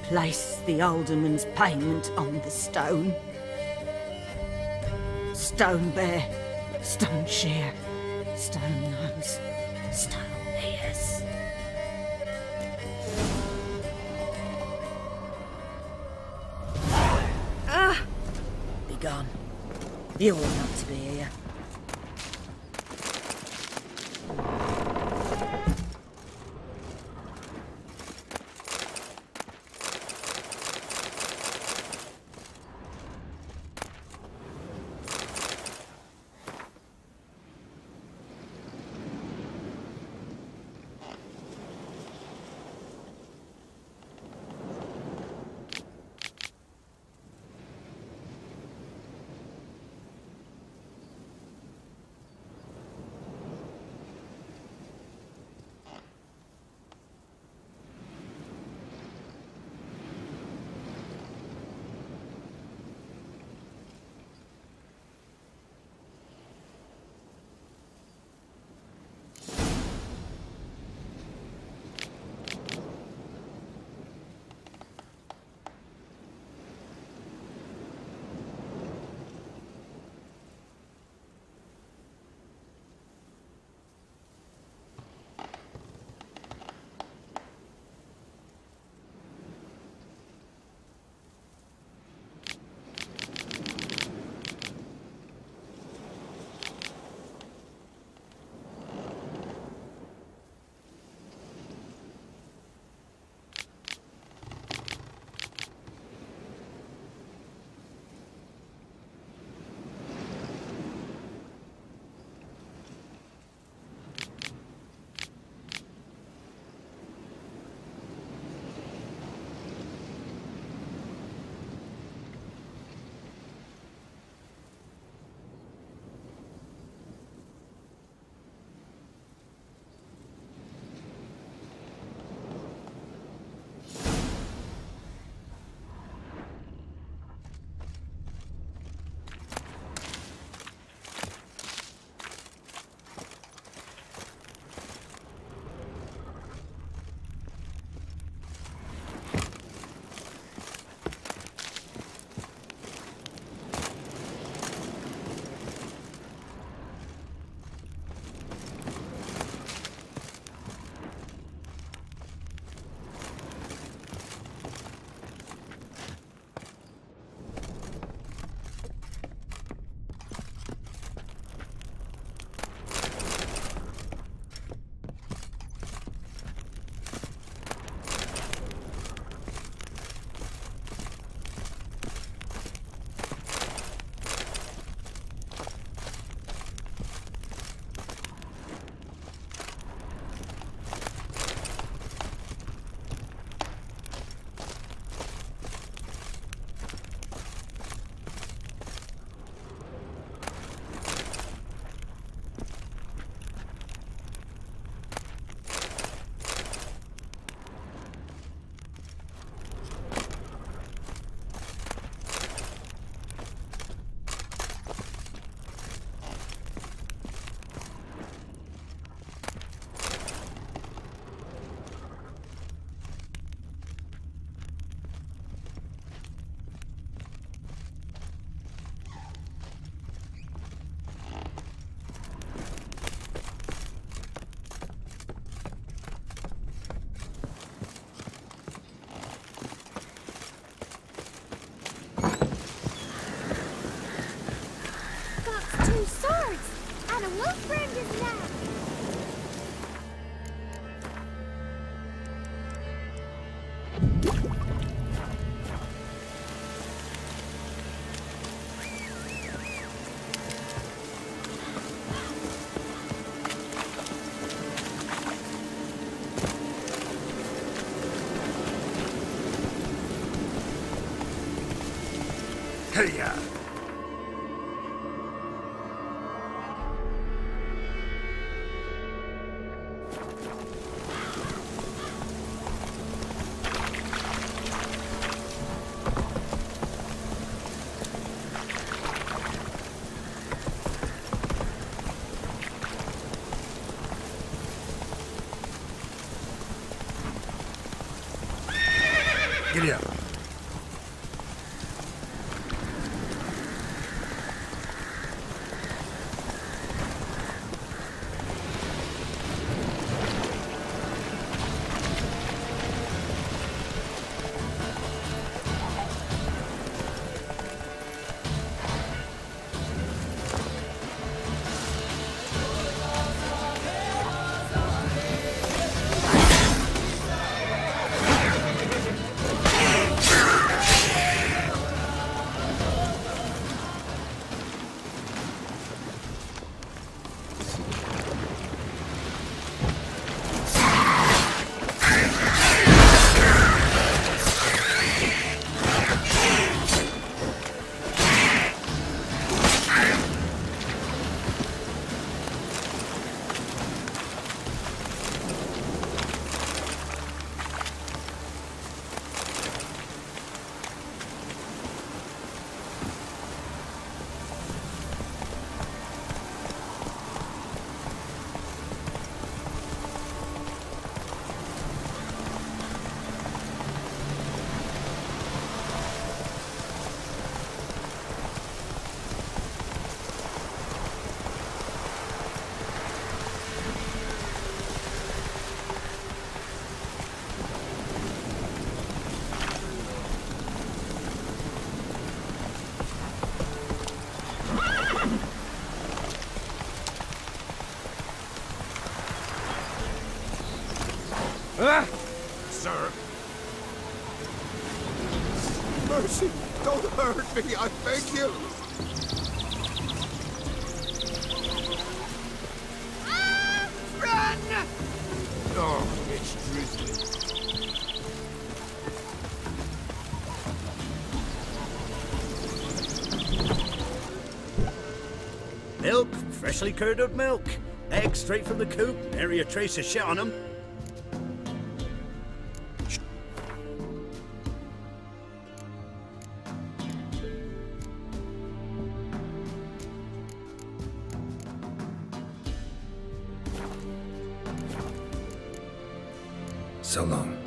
Place the alderman's payment on the stone. Stone bear. Stone shear. Stone nose, stone ears. Ah! Be gone. You ought not to be here. ya! Giddy up. Sir. Mercy, don't hurt me, I beg you. Run! Oh, it's drizzling. Milk, freshly curdled milk. Eggs straight from the coop, nary a trace of shit on them. So long.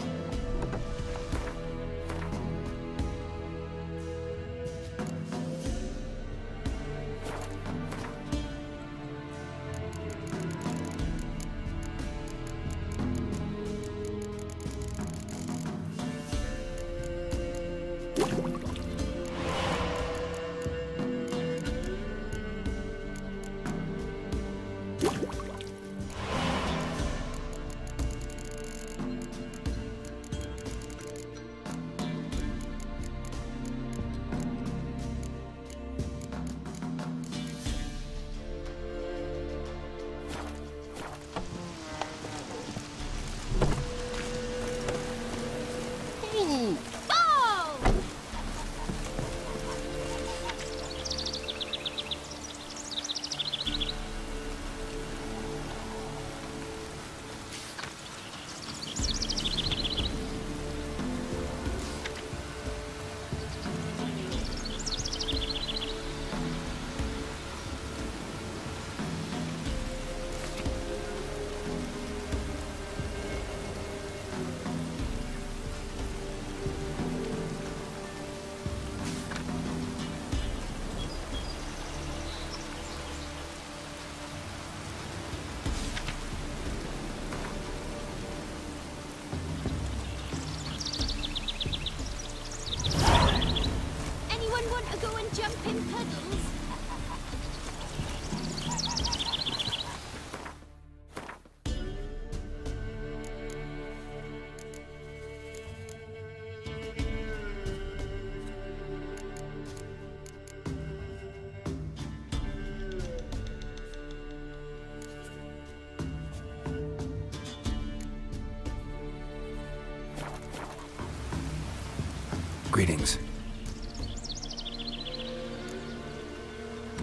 Greetings.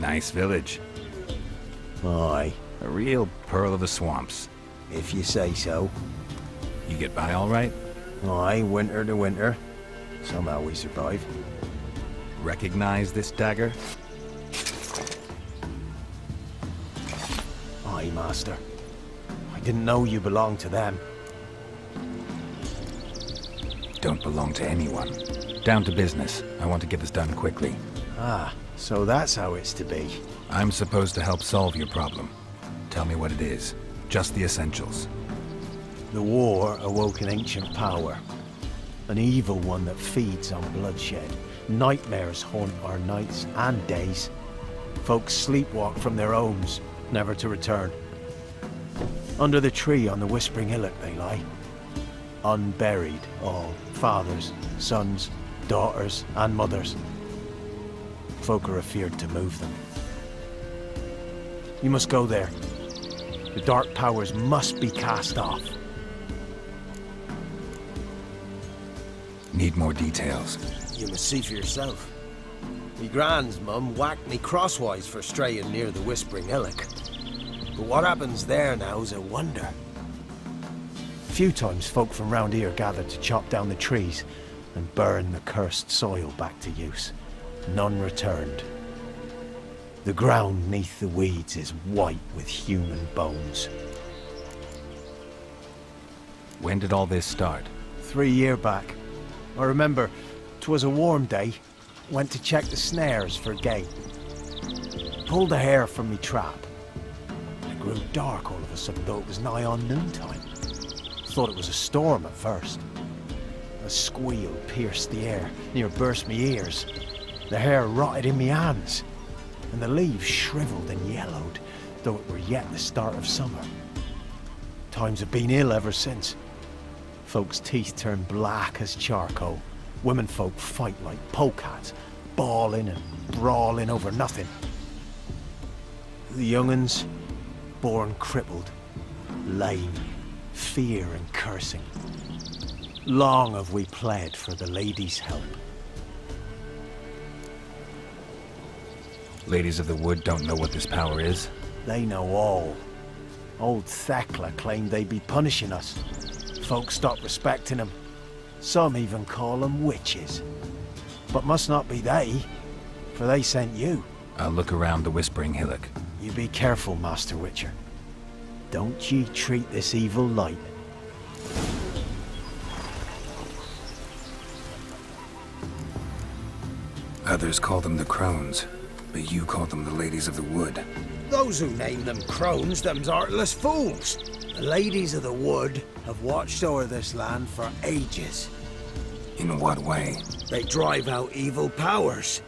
Nice village. Aye. A real pearl of the swamps. If you say so. You get by all right? Aye, winter to winter. Somehow we survive. Recognize this dagger? Aye, Master. I didn't know you belonged to them. Don't belong to anyone. Down to business. I want to get this done quickly. Ah, so that's how it's to be. I'm supposed to help solve your problem. Tell me what it is. Just the essentials. The war awoke an ancient power. An evil one that feeds on bloodshed. Nightmares haunt our nights and days. Folks sleepwalk from their homes, never to return. Under the tree on the Whispering Hillock they lie. Unburied, all. Fathers, sons, daughters, and mothers. Folk are afeard to move them. You must go there. The dark powers must be cast off. Need more details. You must see for yourself. Me grand's mum whacked me crosswise for straying near the Whispering Hillock. But what happens there now's a wonder. Few times folk from round here gathered to chop down the trees and burn the cursed soil back to use. None returned. The ground neath the weeds is white with human bones. When did all this start? 3 years back. I remember 'twas a warm day. Went to check the snares for game. Pulled the hair from me trap. It grew dark all of a sudden, though it was nigh on noontime. Thought it was a storm at first. A squeal pierced the air, near burst me ears. The hair rotted in me hands, and the leaves shriveled and yellowed, though it were yet the start of summer. Times have been ill ever since. Folks' teeth turn black as charcoal. Womenfolk fight like polecats, bawling and brawling over nothing. The young'uns, born crippled, lame, fear and cursing. Long have we pled for the ladies' help. Ladies of the Wood don't know what this power is? They know all. Old Thekla claimed they'd be punishing us. Folks stopped respecting them. Some even call them witches. But must not be they, for they sent you. I'll look around the Whispering Hillock. You be careful, Master Witcher. Don't ye treat this evil light. Others call them the Crones, but you call them the Ladies of the Wood. Those who name them crones, them's artless fools. The Ladies of the Wood have watched over this land for ages. In what way? They drive out evil powers.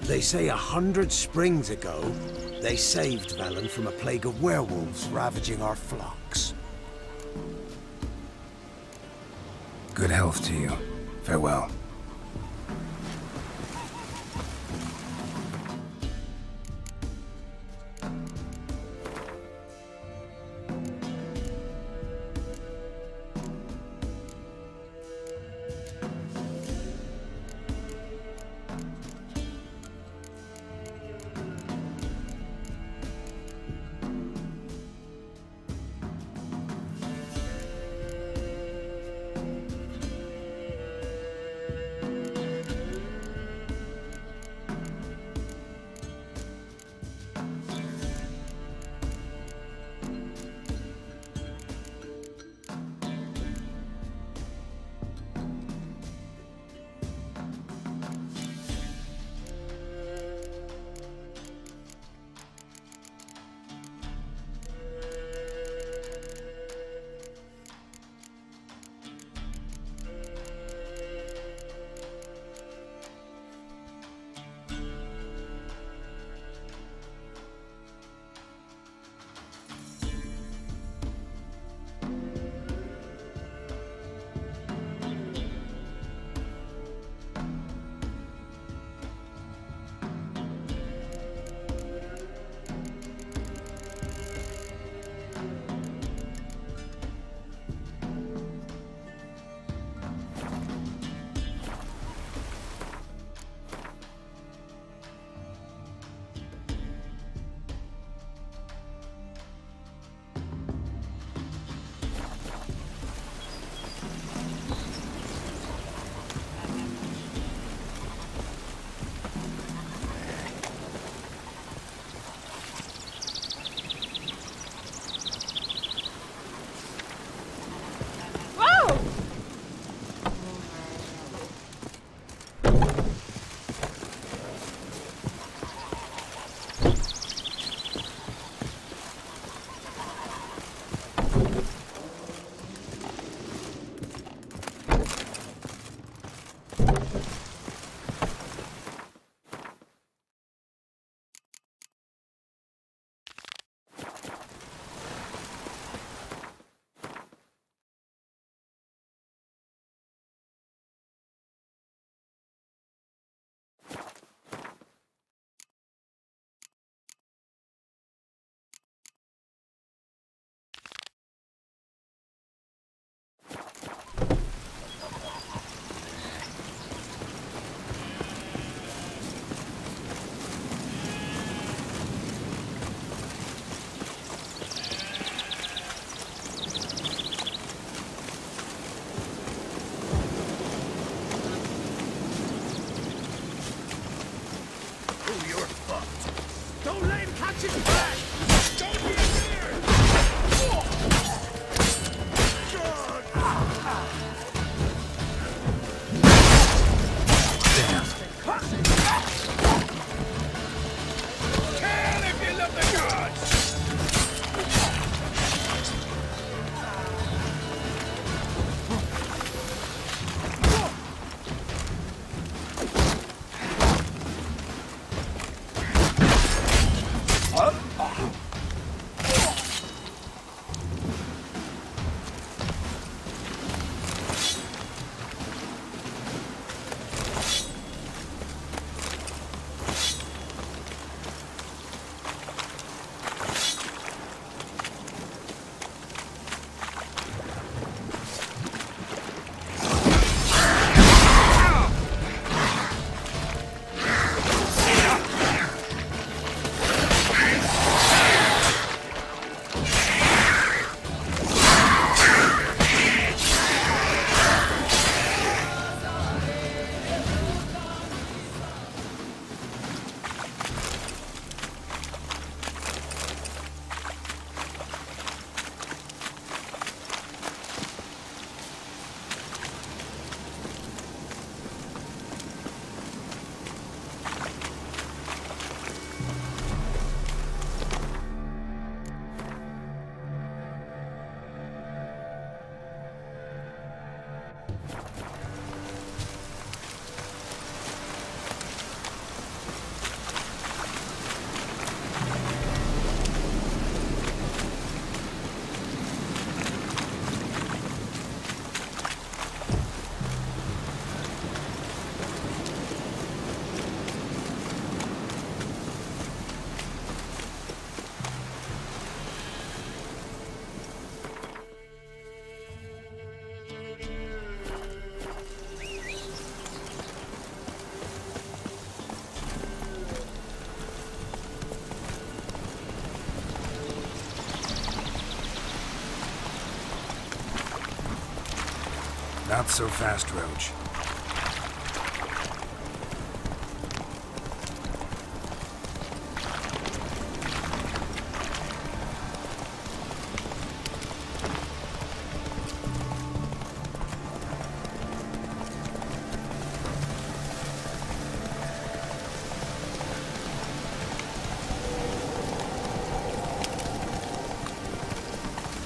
They say 100 springs ago, they saved Velen from a plague of werewolves ravaging our flocks. Good health to you. Farewell. Not so fast, Roach.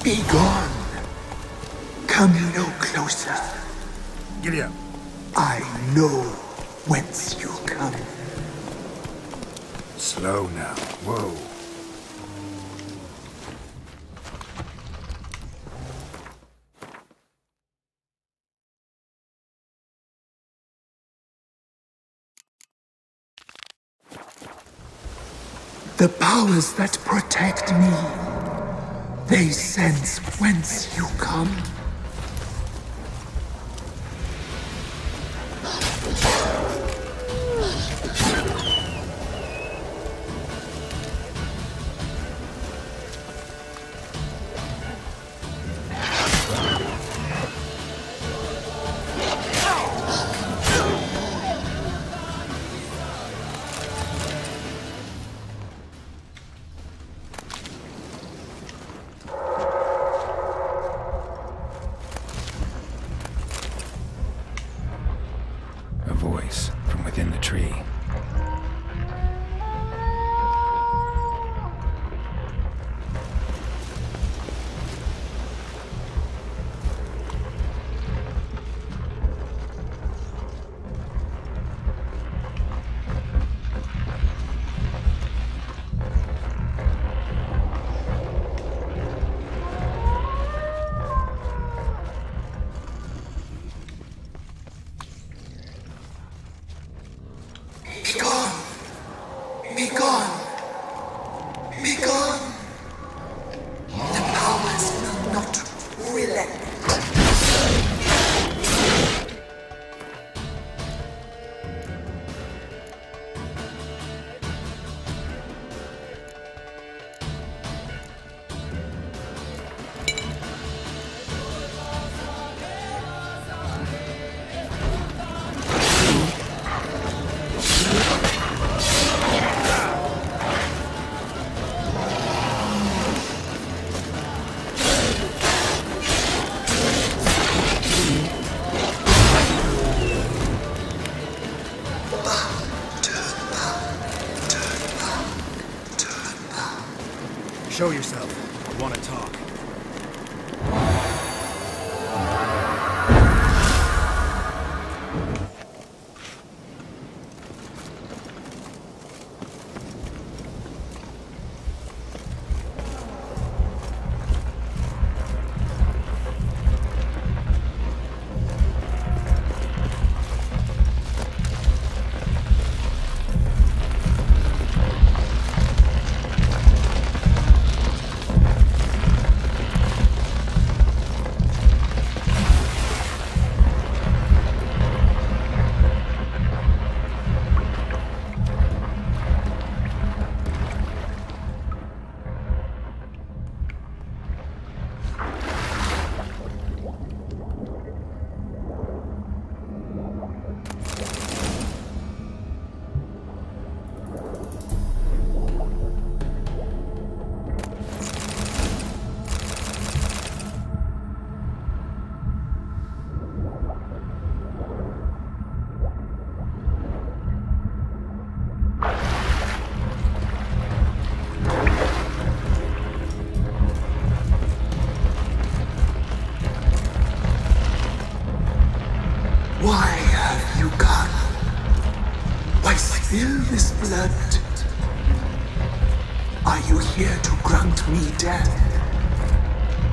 Be gone. Come no closer. Giddy up. I know whence you come. Slow now. Whoa. The powers that protect me, they sense whence you come. A voice from within the tree. Be gone. Be gone. Be gone. The powers will not relent. Show yourself. I want to talk. Why have you come? Why spill this blood? Are you here to grant me death?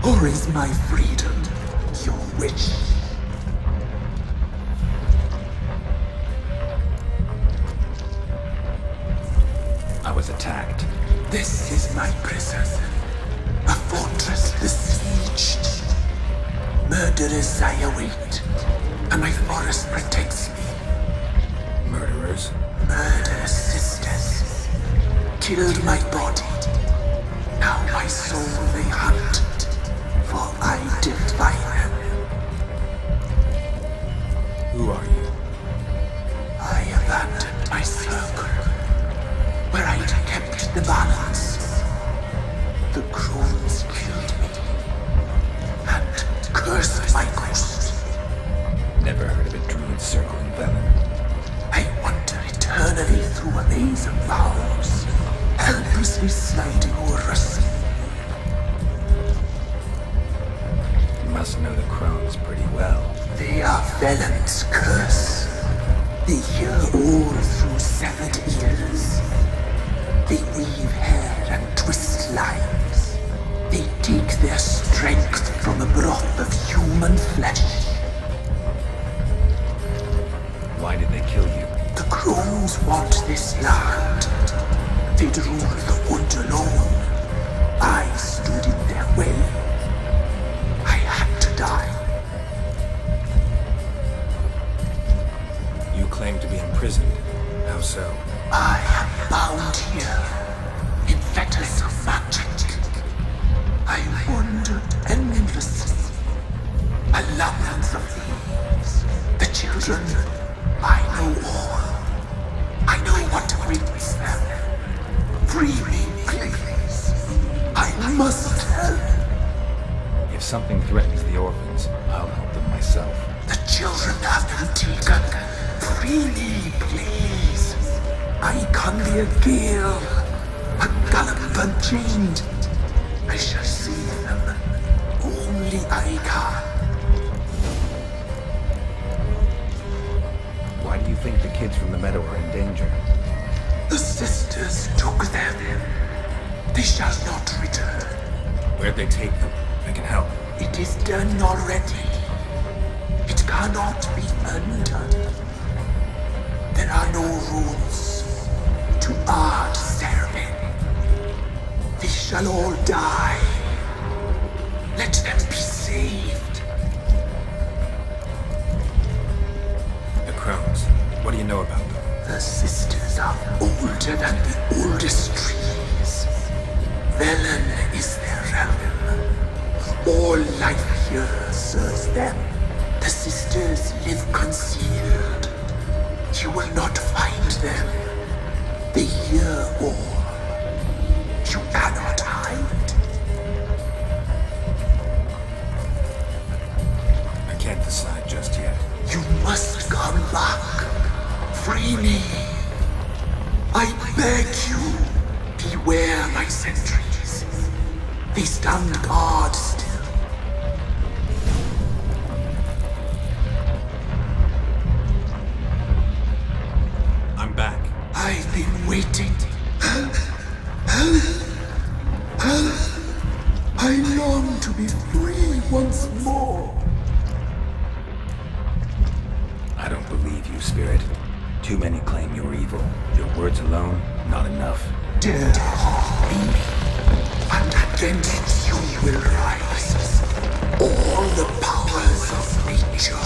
Or is my freedom your wish? I was attacked. This is my prison. A fortress besieged. Murderers I await, and my forest protects me. Murderers? Murder sisters. Killed my body. Now my soul they hunt, for I defy them. carelessly sliding o'er us. You must know the crones pretty well. They are Velen's curse. They hear all through severed ears. They weave hair and twist lives. They take their strength from the broth of human flesh. Why did they kill you? The crones want this land. They'd rule the wood alone. I stood in their way. I had to die. You claim to be imprisoned. How so? I am bound here in fetters of magic. I wandered endlessly, a labyrinth of leaves. The children, I know all. I know what awaits them. Free me, please. I must help. If something threatens the orphans, I'll help them myself. The children have been taken. Free me, please. I can be a gale, a gallop unchained. I shall save them. Only I can. Why do you think the kids from the meadow are in danger? The sisters took them. They shall not return. Where'd they take them? I can help. It is done already. It cannot be undone. There are no rules to our ceremony. They shall all die. Let them be saved. The crones. What do you know about them? The sisters are older than the oldest trees. Velen is their realm. All life here serves them. The sisters live concealed. You will not find them. They hear all. You cannot hide. I can't decide just yet. You must come back. Free me. I beg you. Beware my sentries. They stand guard still. I'm back. I've been waiting. I long to be free once more. I don't believe you, Spirit. Too many claim you're evil. Your words alone, not enough. Dare harm me, and against you will rise all the powers of nature.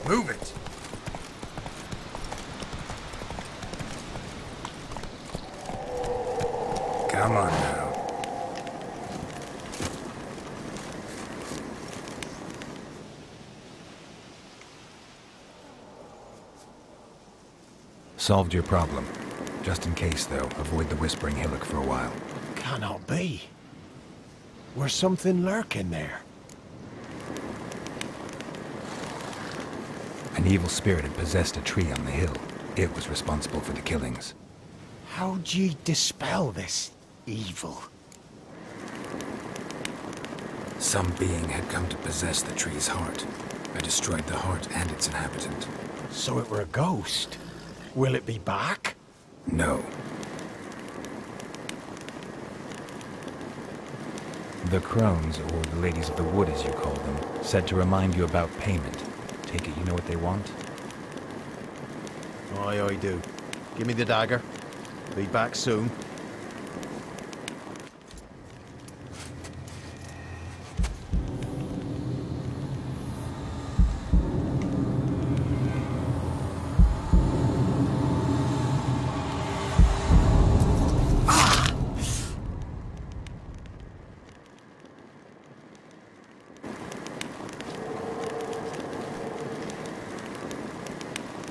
Move it! Come on now. Solved your problem. Just in case, though, avoid the Whispering Hillock for a while. Cannot be. Where's something lurking there? An evil spirit had possessed a tree on the hill. It was responsible for the killings. How'd ye dispel this evil? Some being had come to possess the tree's heart. I destroyed the heart and its inhabitant. So it were a ghost. Will it be back? No. The crones, or the ladies of the wood as you call them, said to remind you about payment. Take it you know what they want? Aye, I do. Give me the dagger. Be back soon.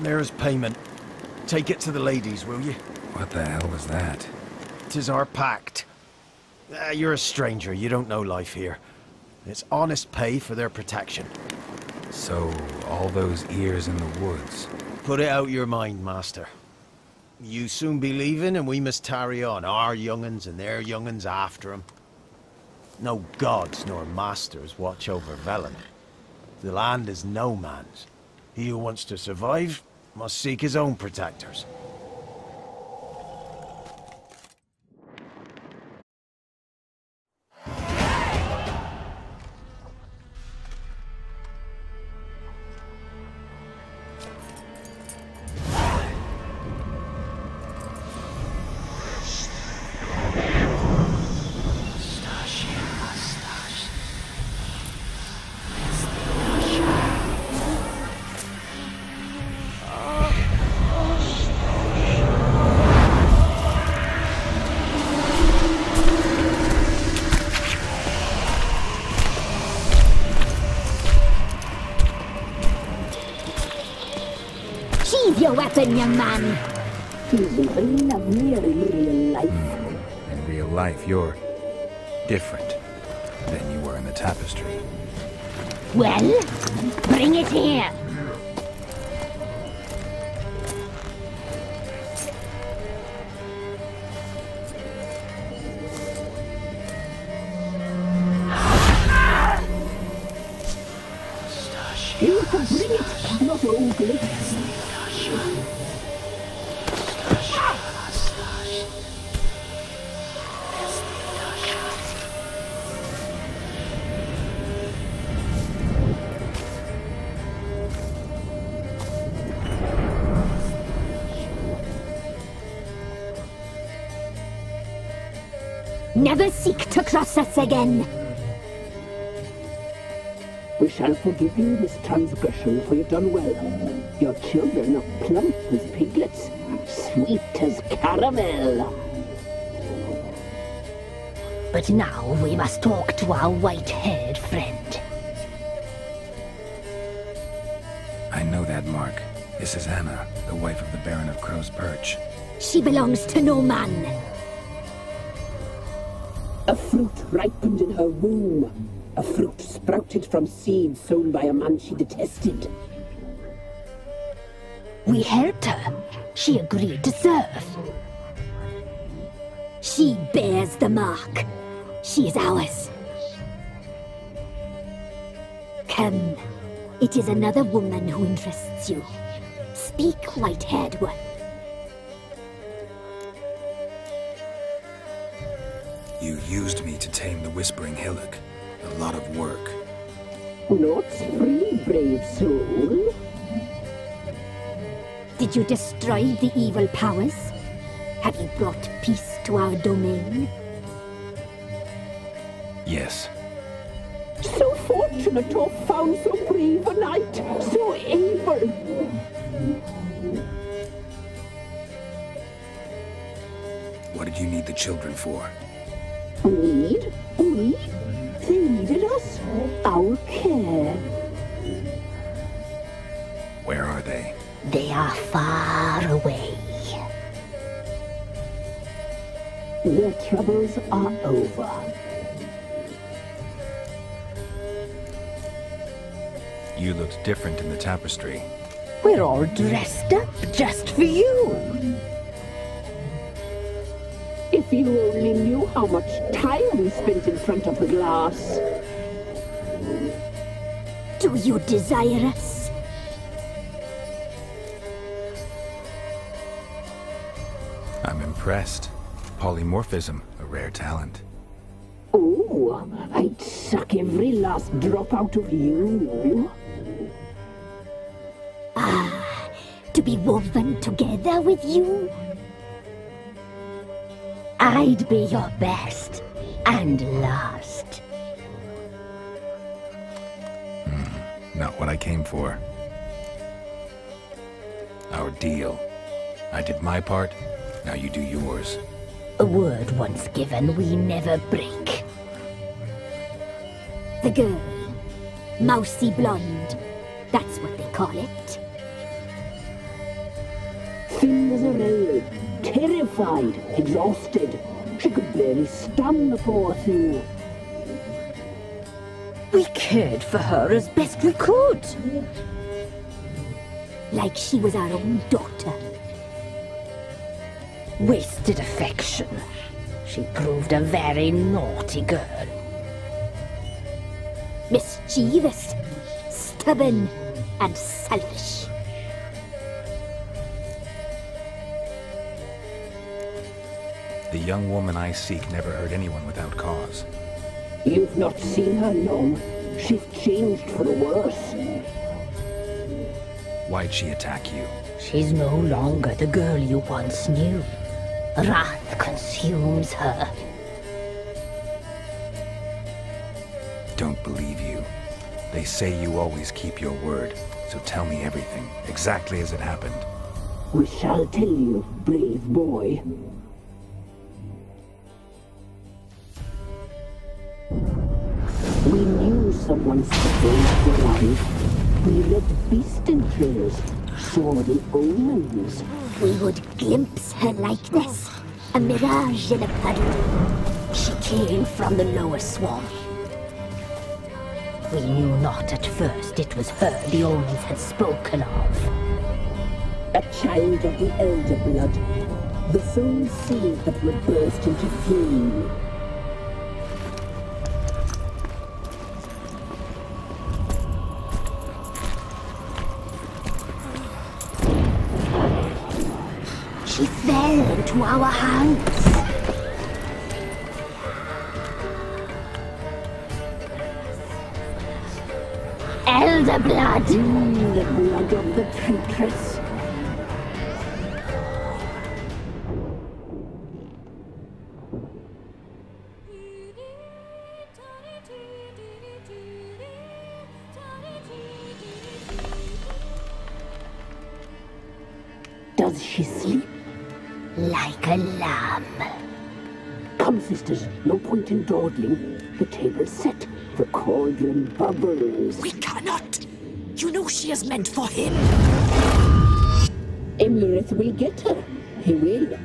There's payment. Take it to the ladies, will you? What the hell was that? 'Tis our pact. You're a stranger, you don't know life here. It's honest pay for their protection. So, all those ears in the woods. Put it out your mind, master. You soon be leaving and we must tarry on, our young'uns and their young'uns after 'em. No gods nor masters watch over Velen. The land is no man's. He who wants to survive must seek his own protectors. Sheathe your weapon, young man. Isn't very lovelier in real life? In real life, you're different than you were in the tapestry. Well, bring it here. You can bring it, not ugly. Never seek to cross us again. We shall forgive you this transgression, for you've done well. Your children are plump as piglets, sweet as caramel. But now we must talk to our white-haired friend. I know that mark. This is Anna, the wife of the Baron of Crow's Perch. She belongs to no man. A fruit ripened in her womb. A fruit sprouted from seeds sown by a man she detested. We helped her. She agreed to serve. She bears the mark. She is ours. Come. It is another woman who interests you. Speak, white-haired one. You used me to tame the Whispering Hillock. A lot of work. Not free, brave soul. Did you destroy the evil powers? Have you brought peace to our domain? Yes. So fortunate to have found so brave a knight, so able. What did you need the children for? Need? We? They needed us. Our care. Where are they? They are far away. Their troubles are over. You looked different in the tapestry. We're all dressed up just for you. If you only knew how much time we spent in front of the glass. Do you desire us? I'm impressed. Polymorphism, a rare talent. Oh, I'd suck every last drop out of you. Ah, to be woven together with you? I'd be your best and last. Not what I came for. Our deal. I did my part, now you do yours. A word once given, we never break. The girl. Mousy blonde. That's what they call it. Thin as a rail, terrified, exhausted. She could barely stand the poor thing. We cared for her as best we could. Like she was our own daughter. Wasted affection. She proved a very naughty girl. Mischievous, stubborn, and selfish. The young woman I seek never hurt anyone without cause. You've not seen her long. She's changed for the worse. Why'd she attack you? She's no longer the girl you once knew. Wrath consumes her. Don't believe you. They say you always keep your word, so tell me everything, exactly as it happened. We shall tell you, brave boy. We knew someone supposed to life. We read beast entrails, saw the omens. We would glimpse her likeness, a mirage in a puddle. She came from the lower swamp. We knew not at first it was her the omens had spoken of. A child of the elder blood, the soul seed that would burst into flame. She fell into our hands. Elder blood! The blood of the traitress. Does she sleep? Like a lamb. Come, sisters, no point in dawdling. The table's set. The cauldron bubbles. We cannot! You know she is meant for him! Emerith will get her. He will.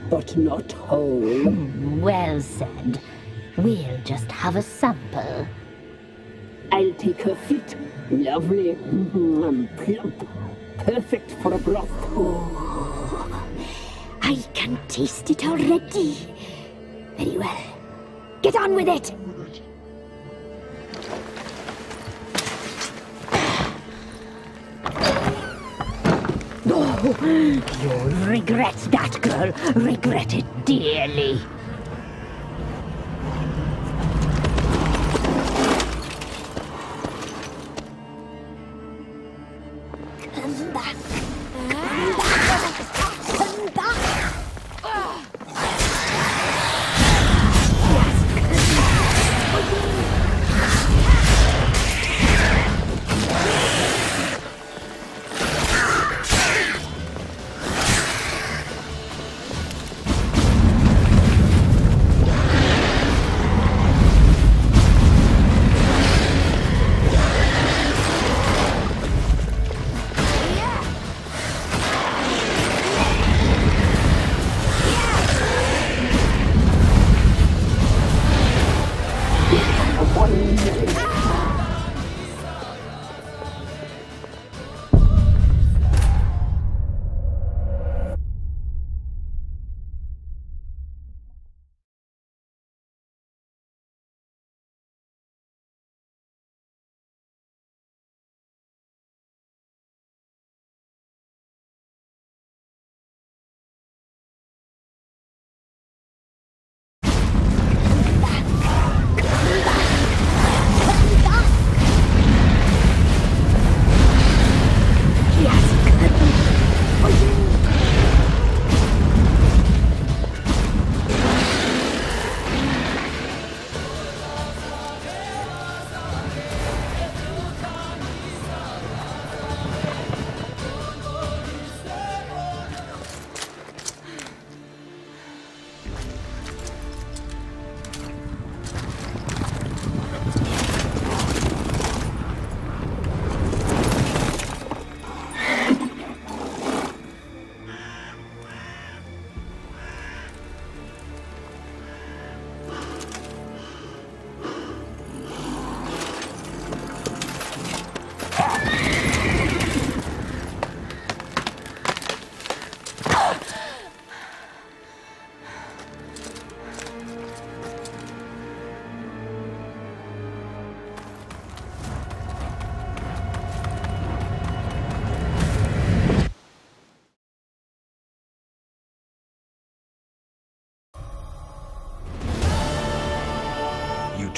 But not whole. Well said. We'll just have a sample. I'll take her feet. Lovely. Plump. Perfect for a broth. Oh, I can taste it already. Very well. Get on with it! Oh, you'll regret that, girl. Regret it dearly. Come back. Come back. Come back.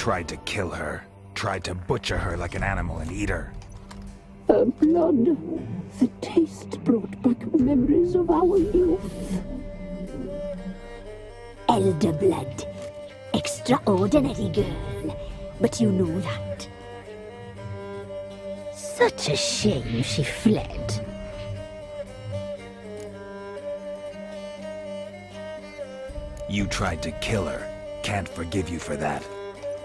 tried to kill her. Tried to butcher her like an animal and eat her. Her blood, the taste brought back memories of our youth. Elder blood. Extraordinary girl. But you know that. Such a shame she fled. You tried to kill her. Can't forgive you for that.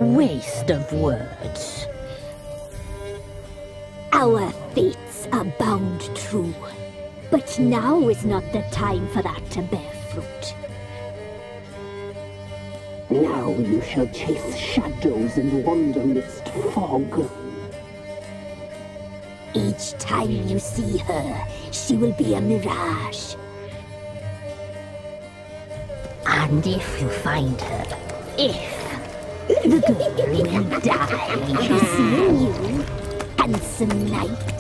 Waste of words. Our fates are bound true. But now is not the time for that to bear fruit. Now you shall chase shadows and wander midst fog. Each time you see her, she will be a mirage. And if you find her, the girl will die. Seeing you, handsome knight.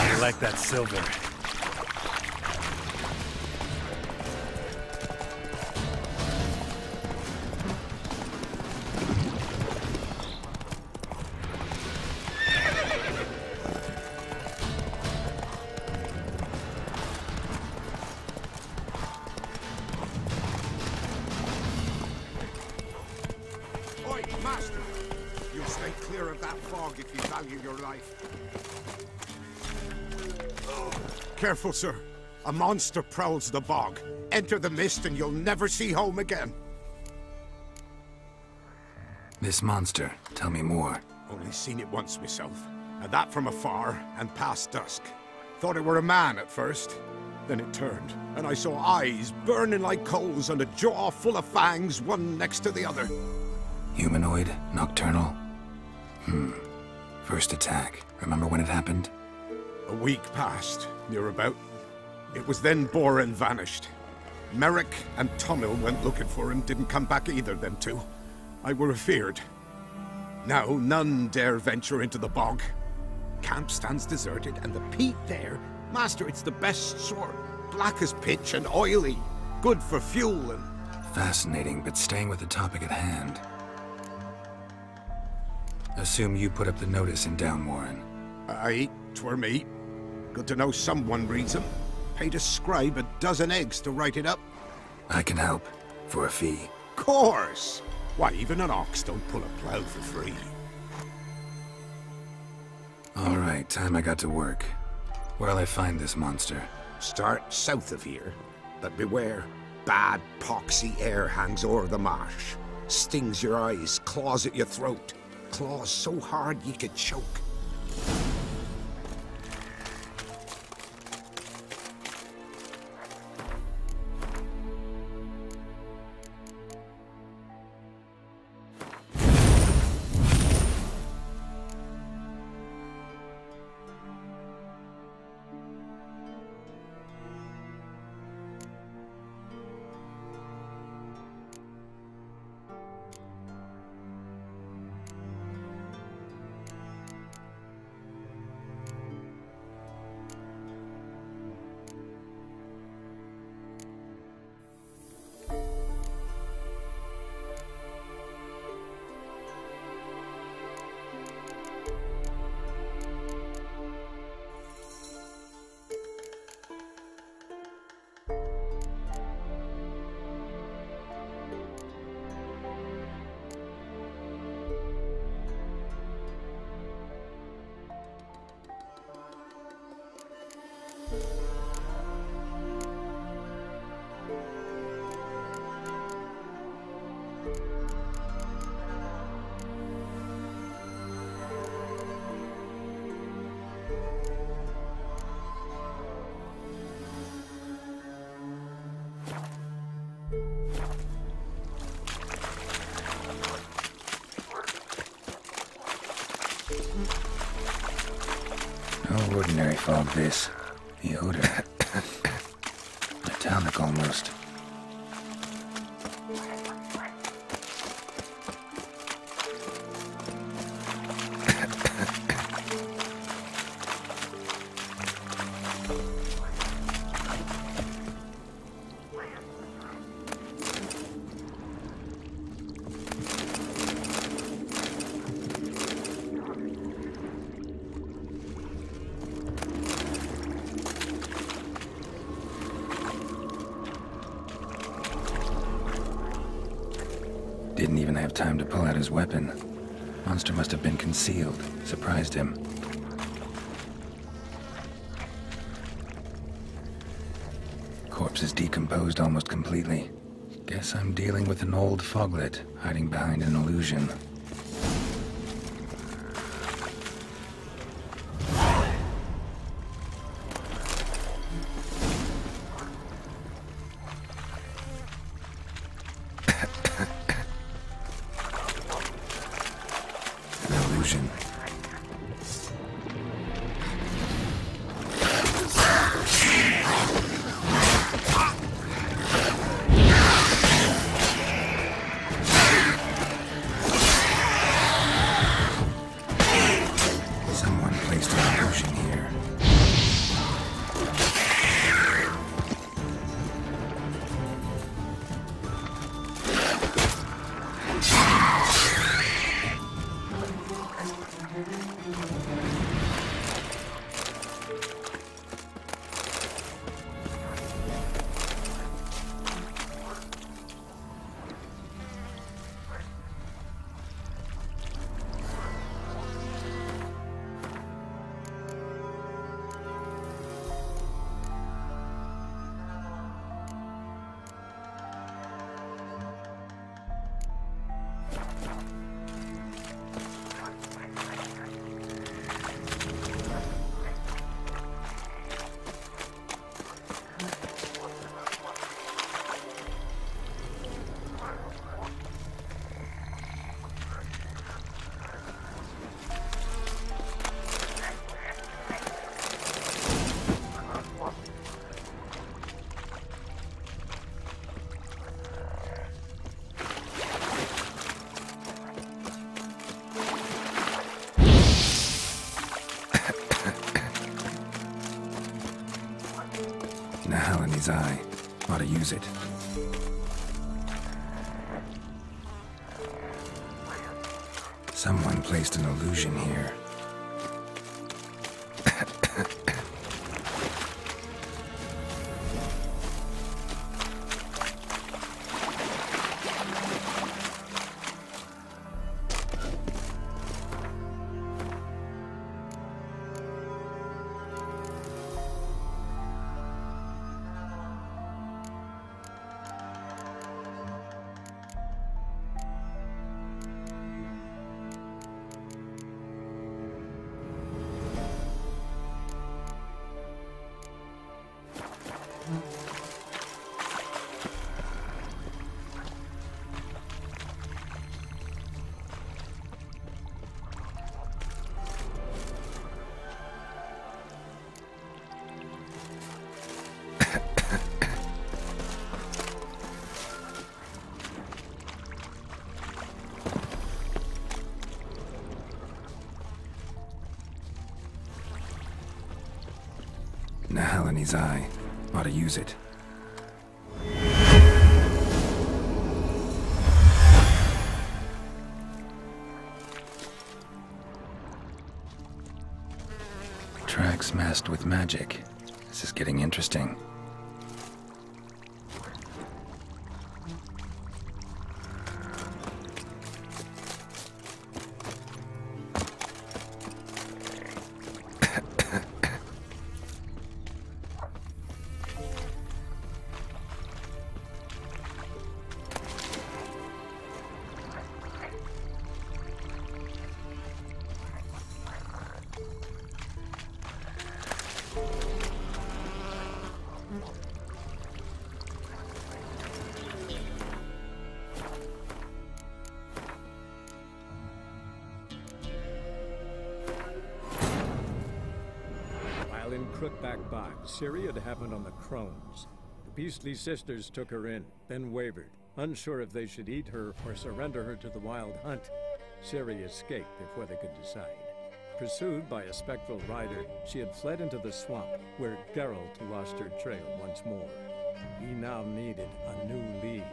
I like that silver. Oi, Master! You'll stay clear of that fog if you value your life. Careful, sir. A monster prowls the bog. Enter the mist and you'll never see home again. This monster, tell me more. Only seen it once myself, and that from afar and past dusk. Thought it were a man at first. Then it turned, and I saw eyes burning like coals and a jaw full of fangs, one next to the other. Humanoid? Nocturnal? First attack. Remember when it happened? A week passed, near about. It was then Boren vanished. Merrick and Tummel went looking for him, didn't come back either, them two. I were afeard. Now none dare venture into the bog. Camp stands deserted, and the peat there, Master, it's the best sort. Black as pitch and oily. Good for fuel and... Fascinating, but staying with the topic at hand. Assume you put up the notice in Downwarren. Aye, 'twere me. Good to know someone reads them. Paid a scribe a dozen eggs to write it up. I can help. For a fee. Course! Why, even an ox don't pull a plow for free. Alright, time I got to work. Where'll I find this monster? Start south of here. But beware. Bad, poxy air hangs o'er the marsh. Stings your eyes, claws at your throat. Claws so hard ye could choke. No ordinary fog, this. The odor. Metallic almost. Didn't even have time to pull out his weapon. Monster must have been concealed. Surprised him. Corpse is decomposed almost completely. Guess I'm dealing with an old foglet, hiding behind an illusion. His eye. Ought to use it. Someone placed an illusion here. His eye. Ought to use it. Tracks masked with magic. This is getting interesting. While in Crookback Bog, Ciri had happened on the Crones. The beastly sisters took her in, then wavered, unsure if they should eat her or surrender her to the Wild Hunt. Ciri escaped before they could decide. Pursued by a spectral rider, she had fled into the swamp, where Geralt lost her trail once more. He now needed a new lead.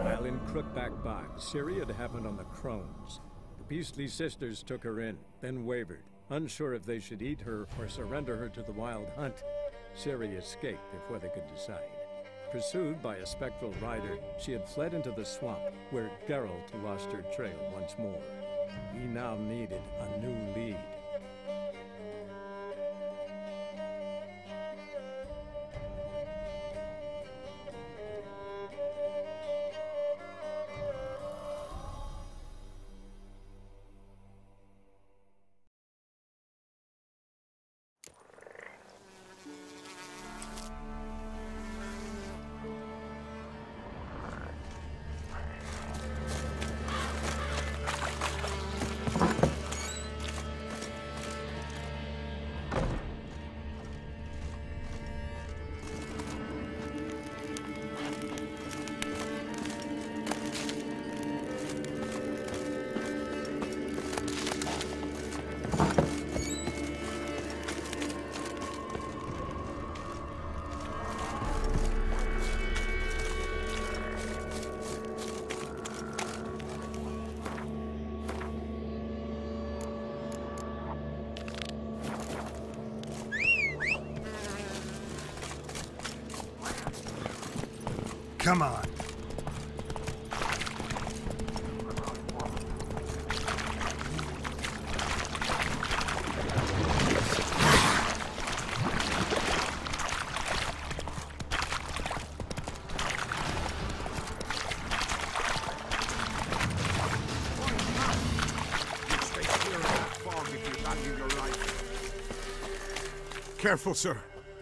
While in Crookback Bog, Ciri had happened on the Crones. The beastly sisters took her in, then wavered, unsure if they should eat her or surrender her to the Wild Hunt. Ciri escaped before they could decide. Pursued by a spectral rider, she had fled into the swamp, where Geralt lost her trail once more. He now needed a new lead. Come on. Careful, sir.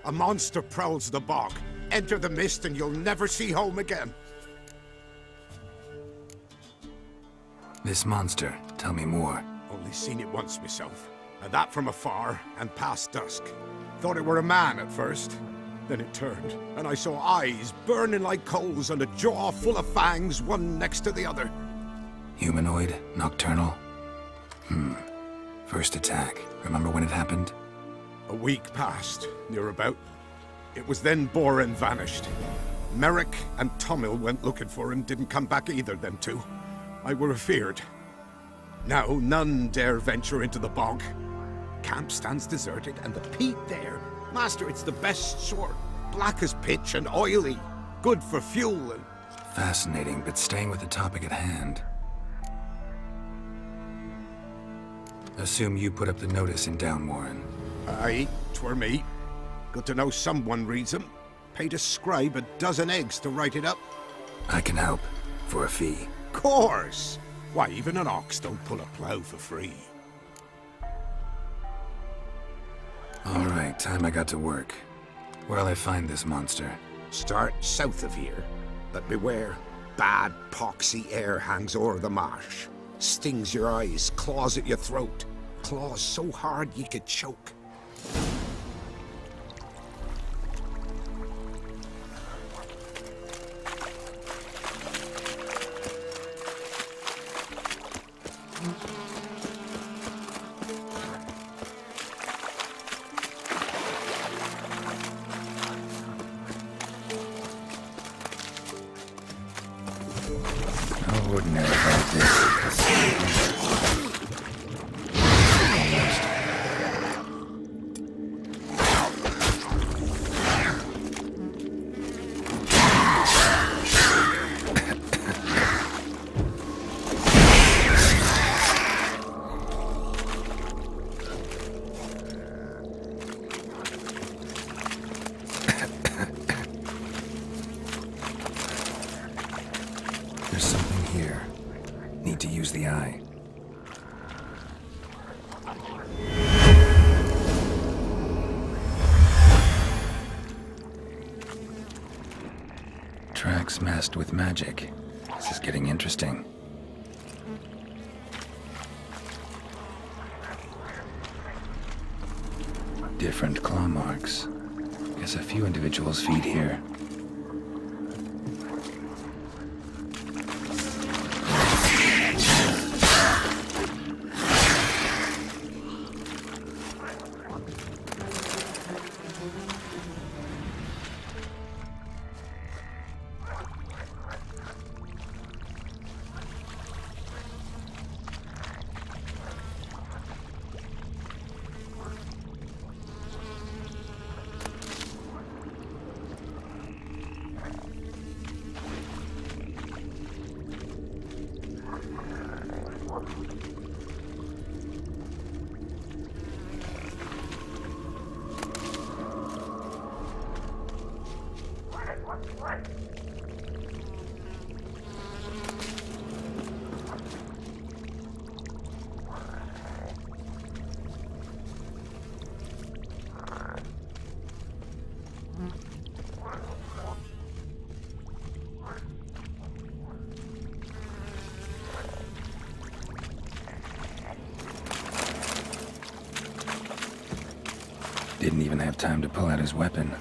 A monster prowls the bog. Enter the mist and you'll never see home again. This monster, tell me more. Only seen it once myself, and that from afar and past dusk. Thought it were a man at first. Then it turned, and I saw eyes burning like coals and a jaw full of fangs, one next to the other. Humanoid? Nocturnal? First attack. Remember when it happened? A week passed, near about. It was then Boren vanished. Merrick and Tomil went looking for him, didn't come back either, them two. I were afeard. Now none dare venture into the bog. Camp stands deserted, and the peat there. Master, it's the best sort. Black as pitch and oily. Good for fuel and... Fascinating, but staying with the topic at hand. Assume you put up the notice in Downwarren. Aye, 'twere me. Good to know someone reads them. Paid a scribe a dozen eggs to write it up. I can help. For a fee. Course! Why, even an ox don't pull a plough for free. Alright, time I got to work. Where'll I find this monster? Start south of here. But beware, bad poxy air hangs o'er the marsh. Stings your eyes, claws at your throat. Claws so hard you could choke. No ordinary like this. blessed with magic. This is getting interesting. Different claw marks. Guess a few individuals feed here. Didn't even have time to pull out his weapon.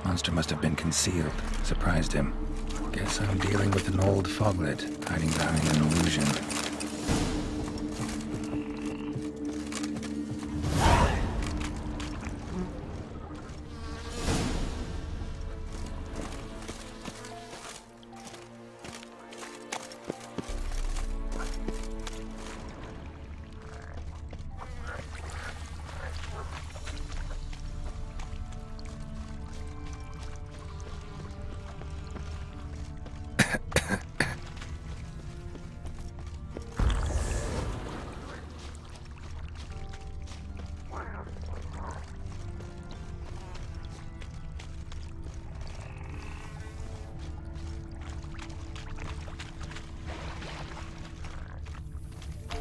Monster must have been concealed. Surprised him. Guess I'm dealing with an old foglet, hiding behind an illusion.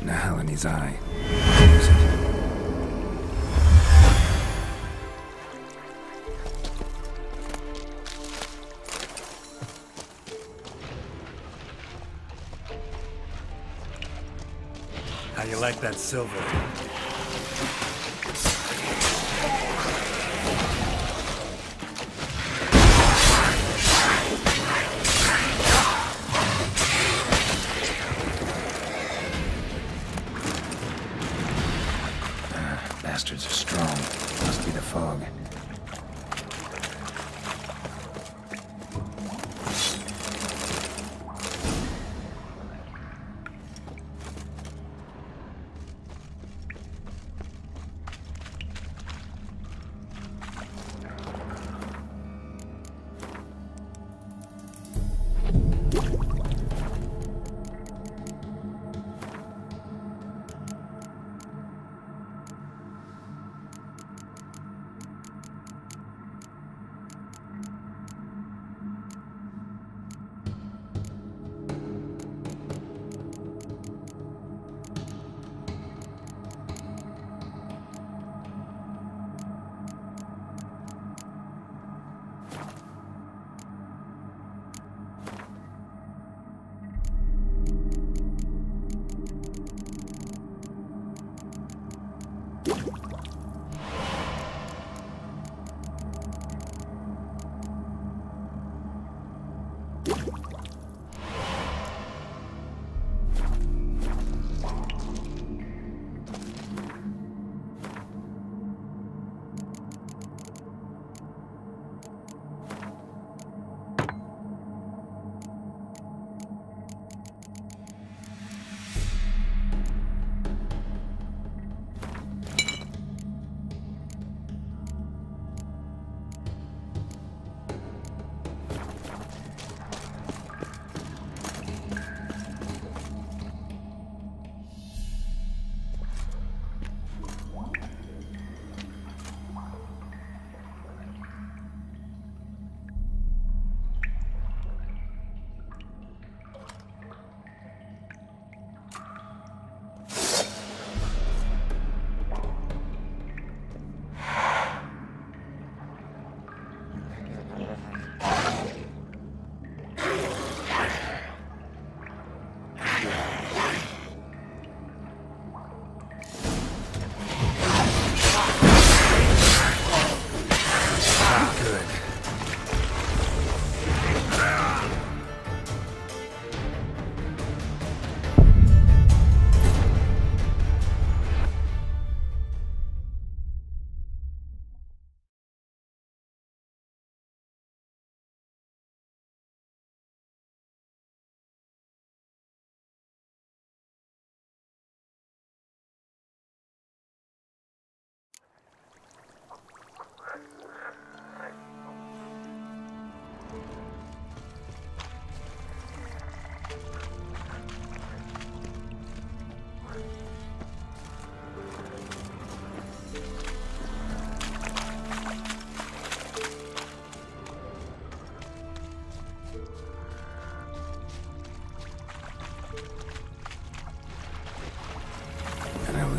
Nahal in his eye. Use it. How you like that silver? Bastards are strong. Must be the fog.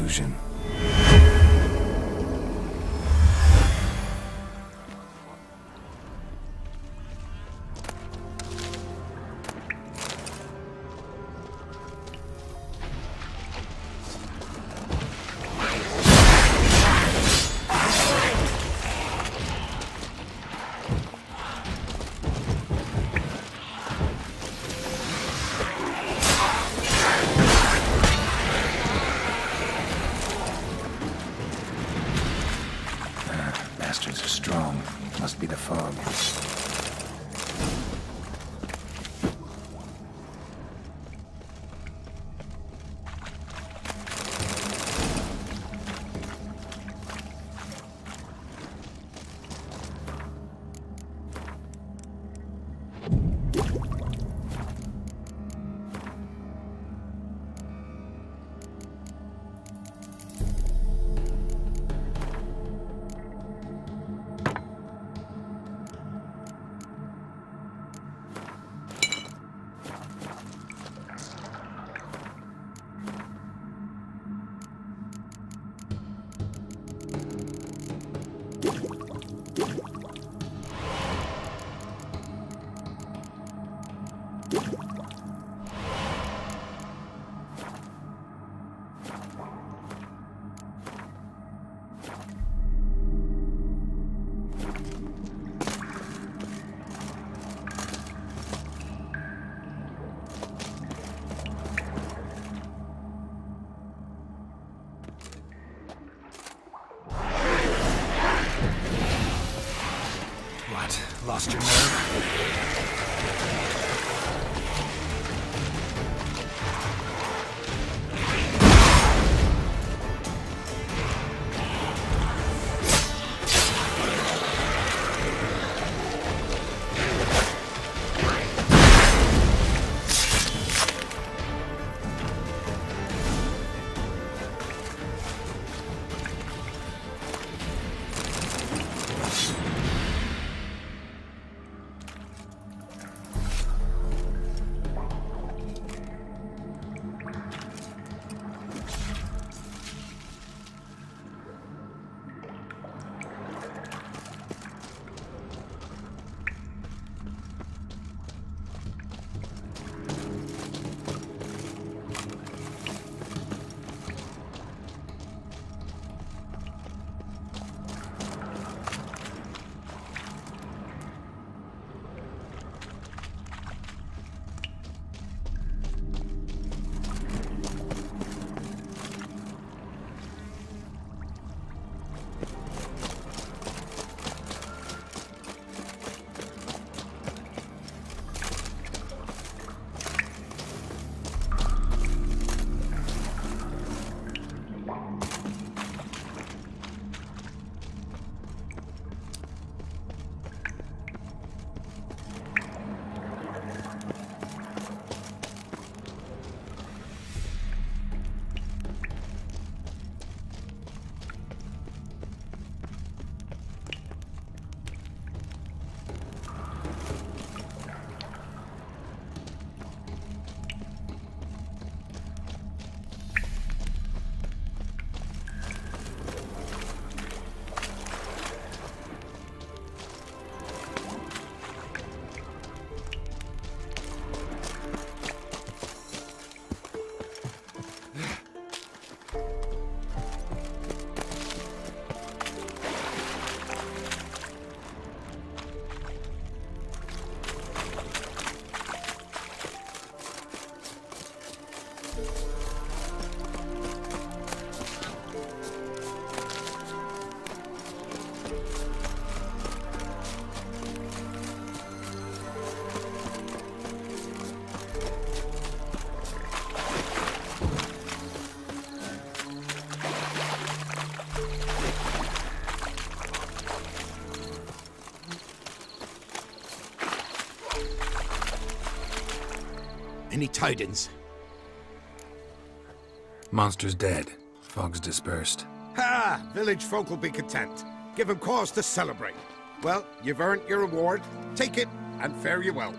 illusion. Bastards are strong. Must be the fog. Lost your nerve? Any tidings? Monster's dead. Fog's dispersed. Ha! Village folk will be content. Give them cause to celebrate. Well, you've earned your reward. Take it, and fare you well.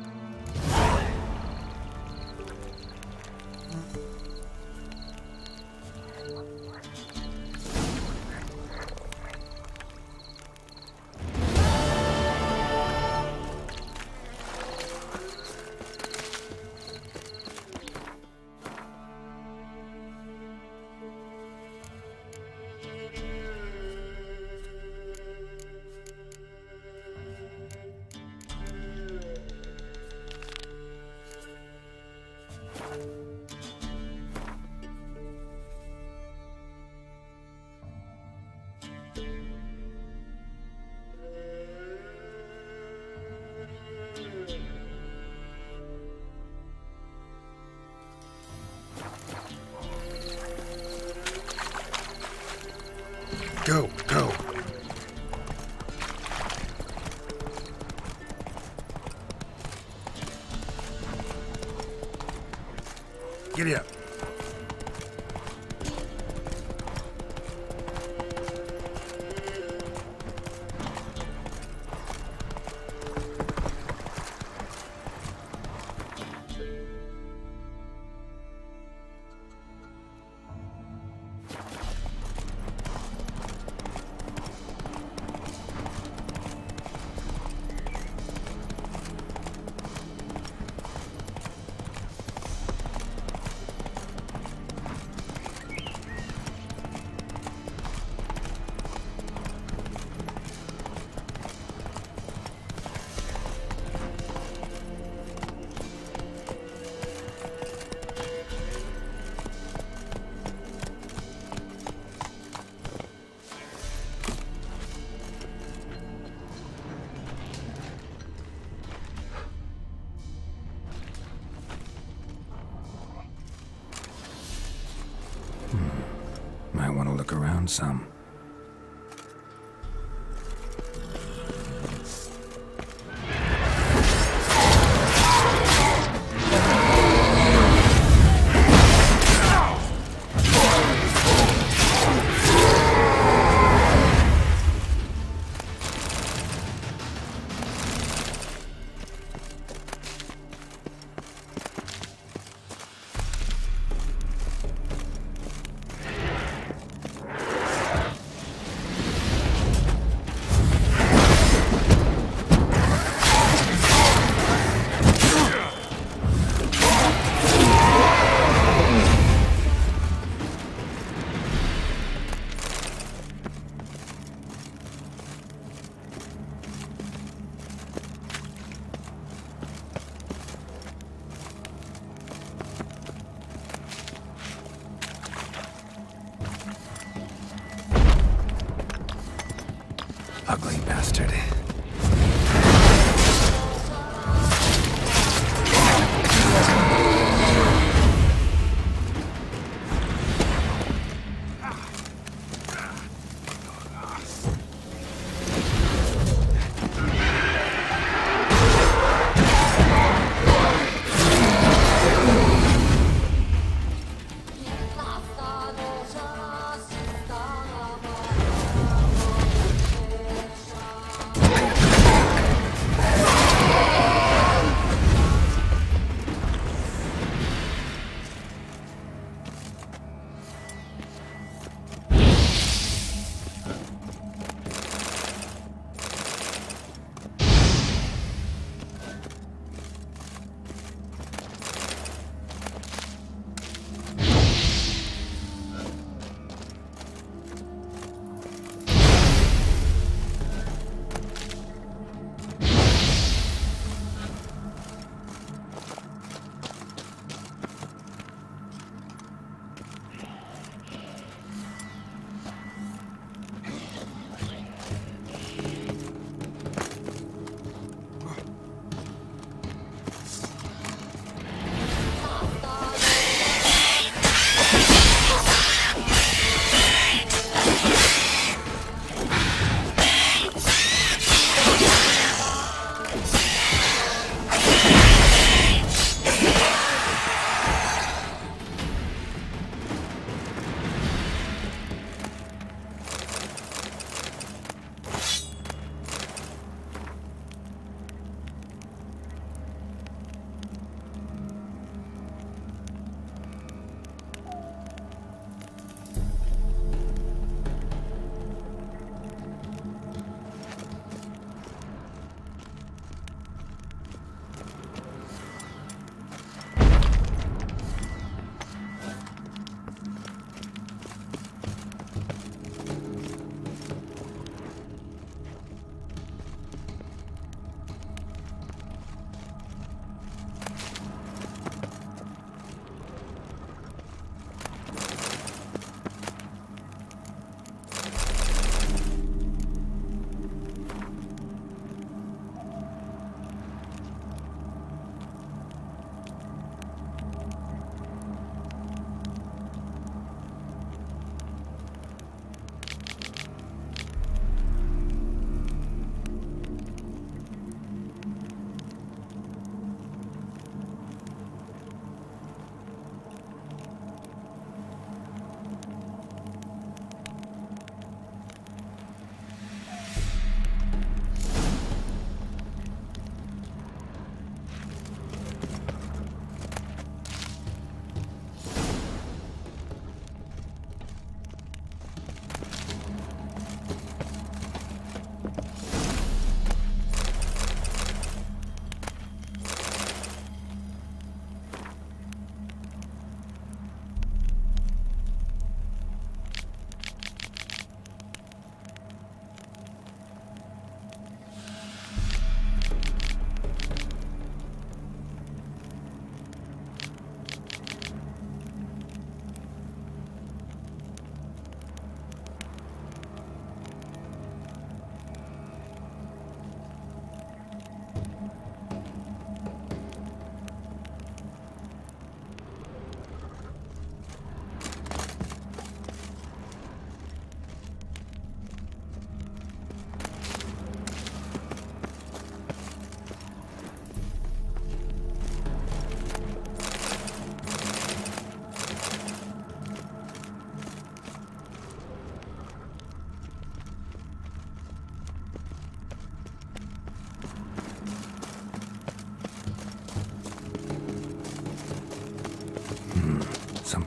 Go, go. Giddy up. Might want to look around some. Ugly bastard.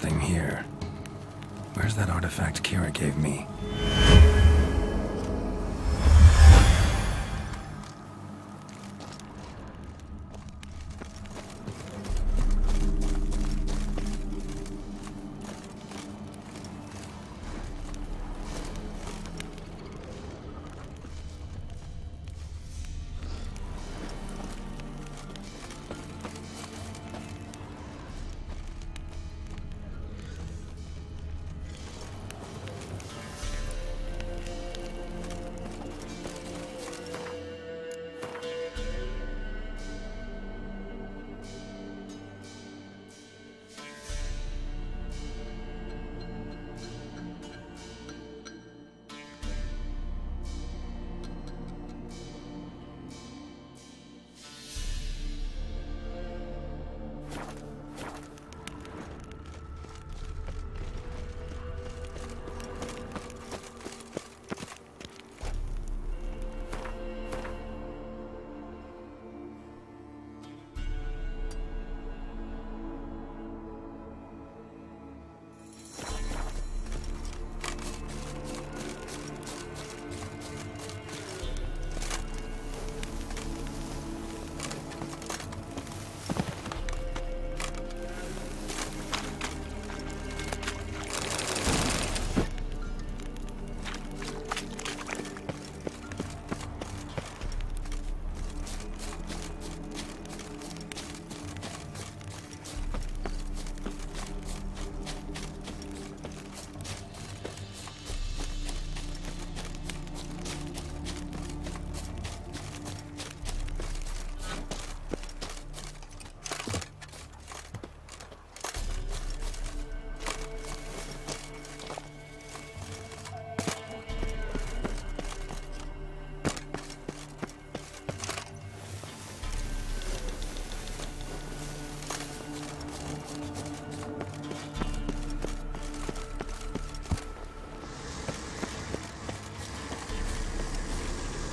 something here. Where's that artifact Kira gave me?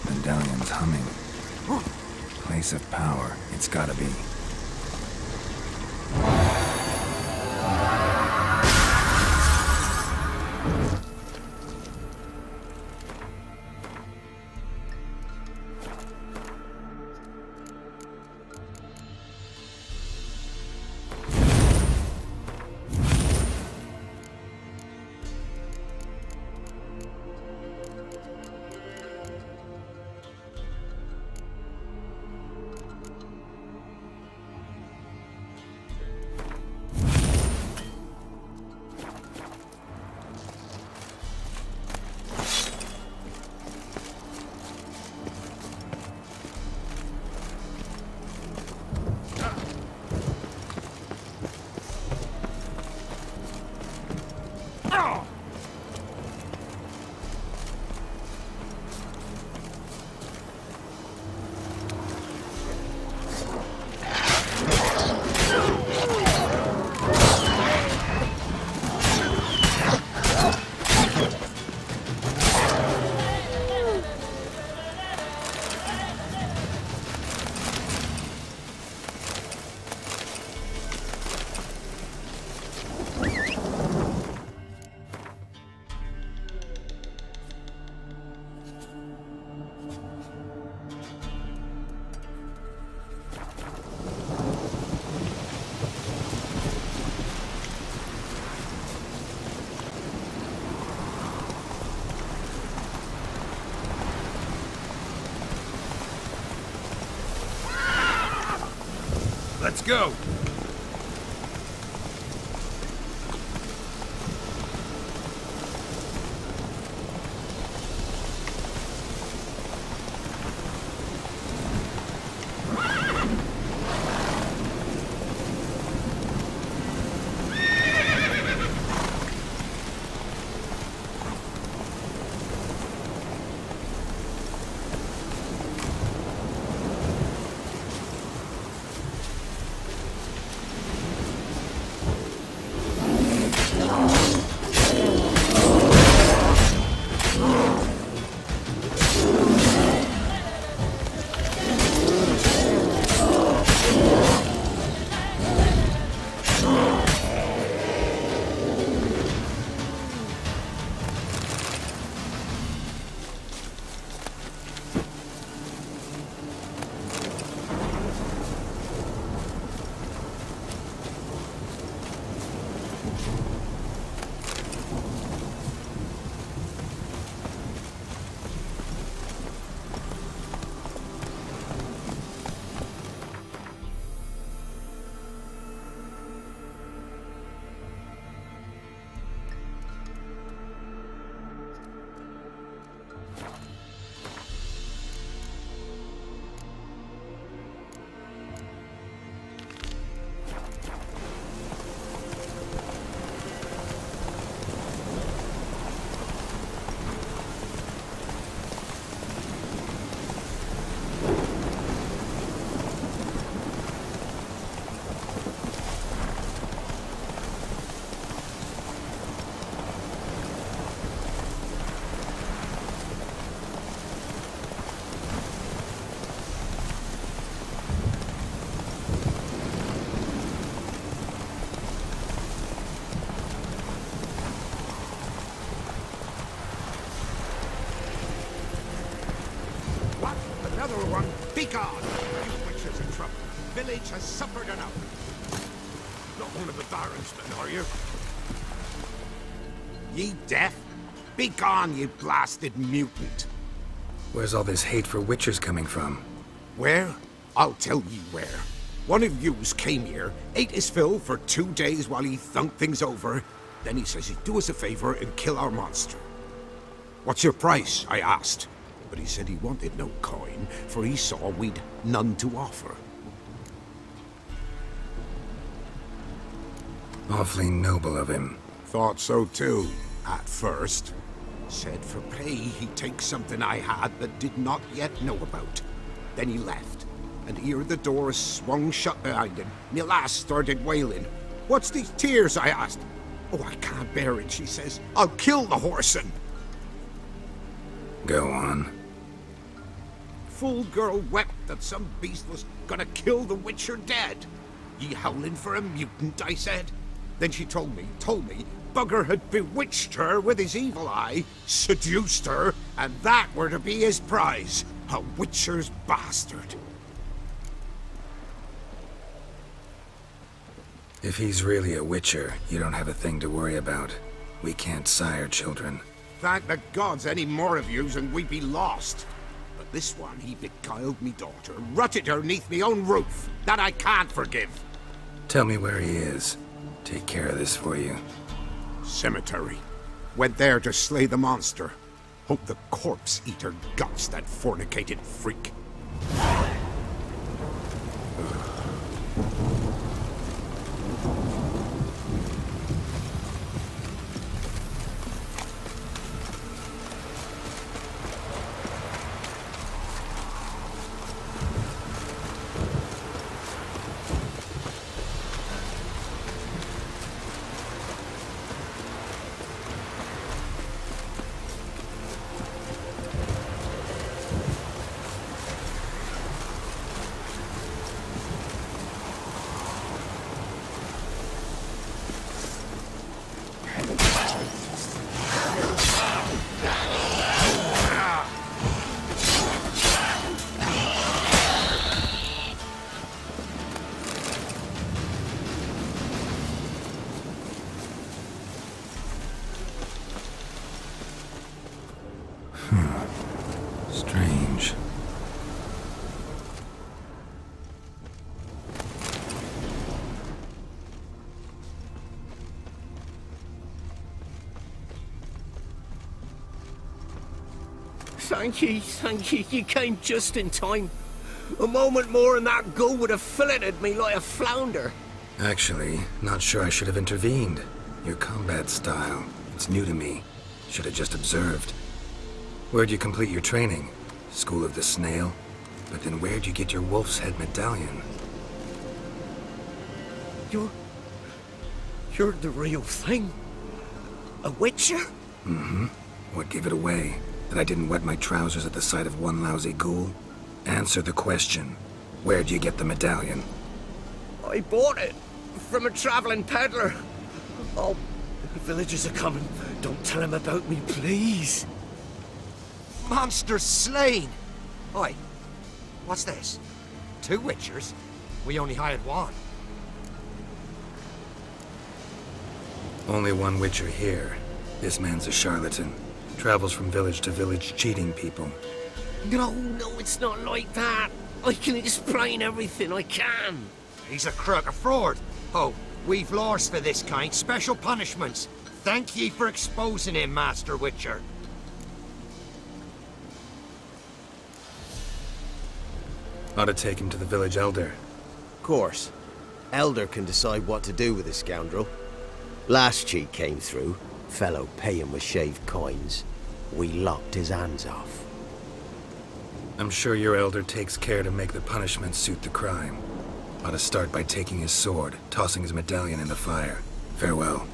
Medallion's humming. Place of power. It's gotta be. Let's go! little one, be gone! You witches in trouble. Village has suffered enough. Not one of the Baron's men, are you? Ye deaf? Be gone, you blasted mutant! Where's all this hate for witchers coming from? Where? I'll tell ye where. One of yous came here, ate his fill for 2 days while he thunked things over. Then he says he'd do us a favor and kill our monster. What's your price? I asked. But he said he wanted no coin, for he saw we'd none to offer. Awfully noble of him. Thought so too, at first. Said for pay he'd take something I had but did not yet know about. Then he left, and here the door swung shut behind him. Me lass started wailing. What's these tears? I asked. Oh, I can't bear it, she says. I'll kill the whoreson. Go on. Fool girl wept that some beast was gonna kill the witcher dead. Ye howling for a mutant, I said. Then she told me, Bugger had bewitched her with his evil eye, seduced her, and that were to be his prize. A witcher's bastard. If he's really a witcher, you don't have a thing to worry about. We can't sire children. Thank the gods any more of yous and we'd be lost. But this one, he beguiled me daughter, rutted her neath me own roof. That I can't forgive. Tell me where he is. Take care of this for you. Cemetery. Went there to slay the monster. Hope the corpse eater guts that fornicated freak. Strange. Thank ye, you came just in time. A moment more and that gull would have filleted me like a flounder. Actually, not sure I should have intervened. Your combat style, it's new to me. Should have just observed. Where'd you complete your training? School of the Snail? But then where'd you get your wolf's head medallion? You're the real thing? A witcher? Mm-hmm. What gave it away? That I didn't wet my trousers at the sight of one lousy ghoul? Answer the question. Where'd you get the medallion? I bought it from a traveling peddler. Oh, the villagers are coming. Don't tell them about me, please. Monster slain! Oi, what's this? 2 witchers? We only hired 1. Only one witcher here. This man's a charlatan. Travels from village to village cheating people. No, it's not like that. I can explain everything, I can. He's a crook, a fraud. Oh, we've laws for this kind, special punishments. Thank ye for exposing him, Master Witcher. Ought to take him to the village elder. Of course. Elder can decide what to do with the scoundrel. Last cheat came through. Fellow paying with shaved coins. We lopped his hands off. I'm sure your elder takes care to make the punishment suit the crime. Ought to start by taking his sword, tossing his medallion in the fire. Farewell.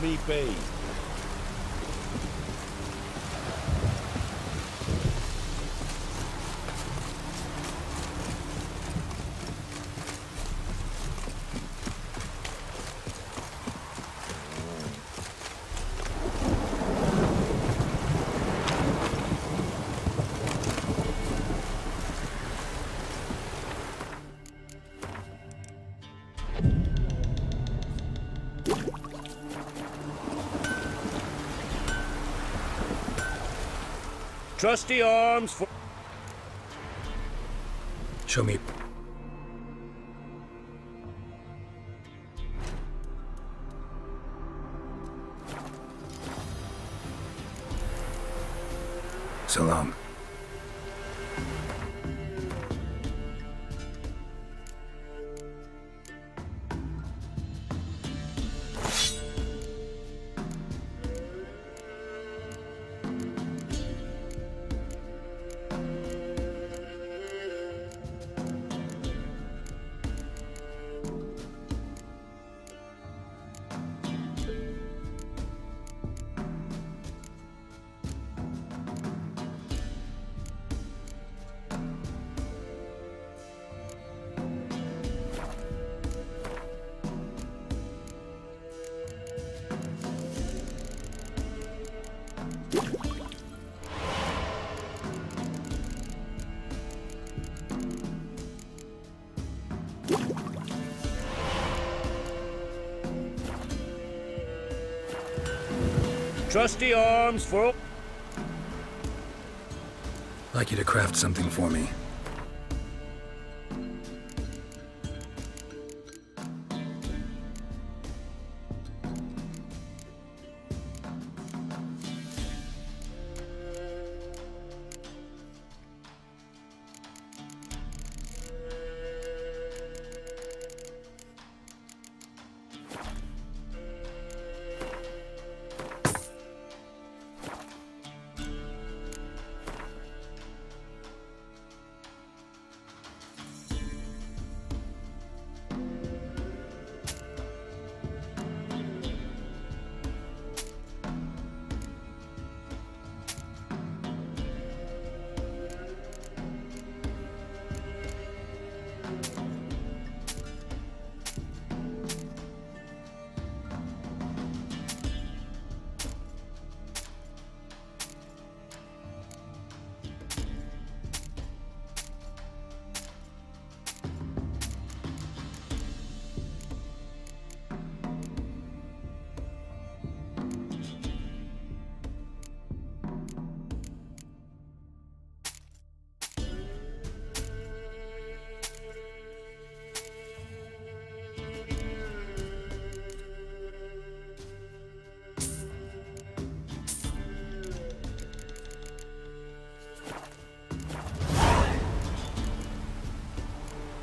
me be. Trusty arms for... Show me. So long. Trusty arms for... I'd like you to craft something for me.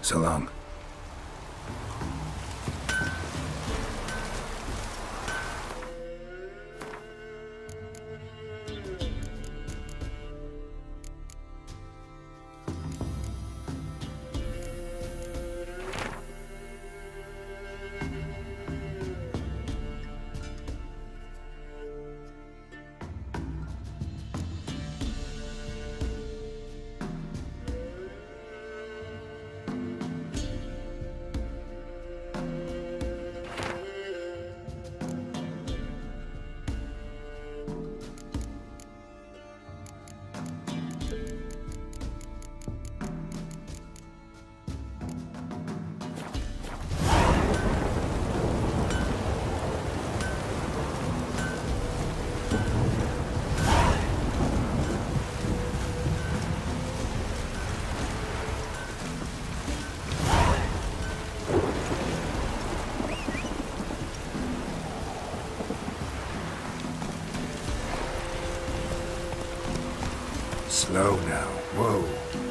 So long. Slow now. Whoa.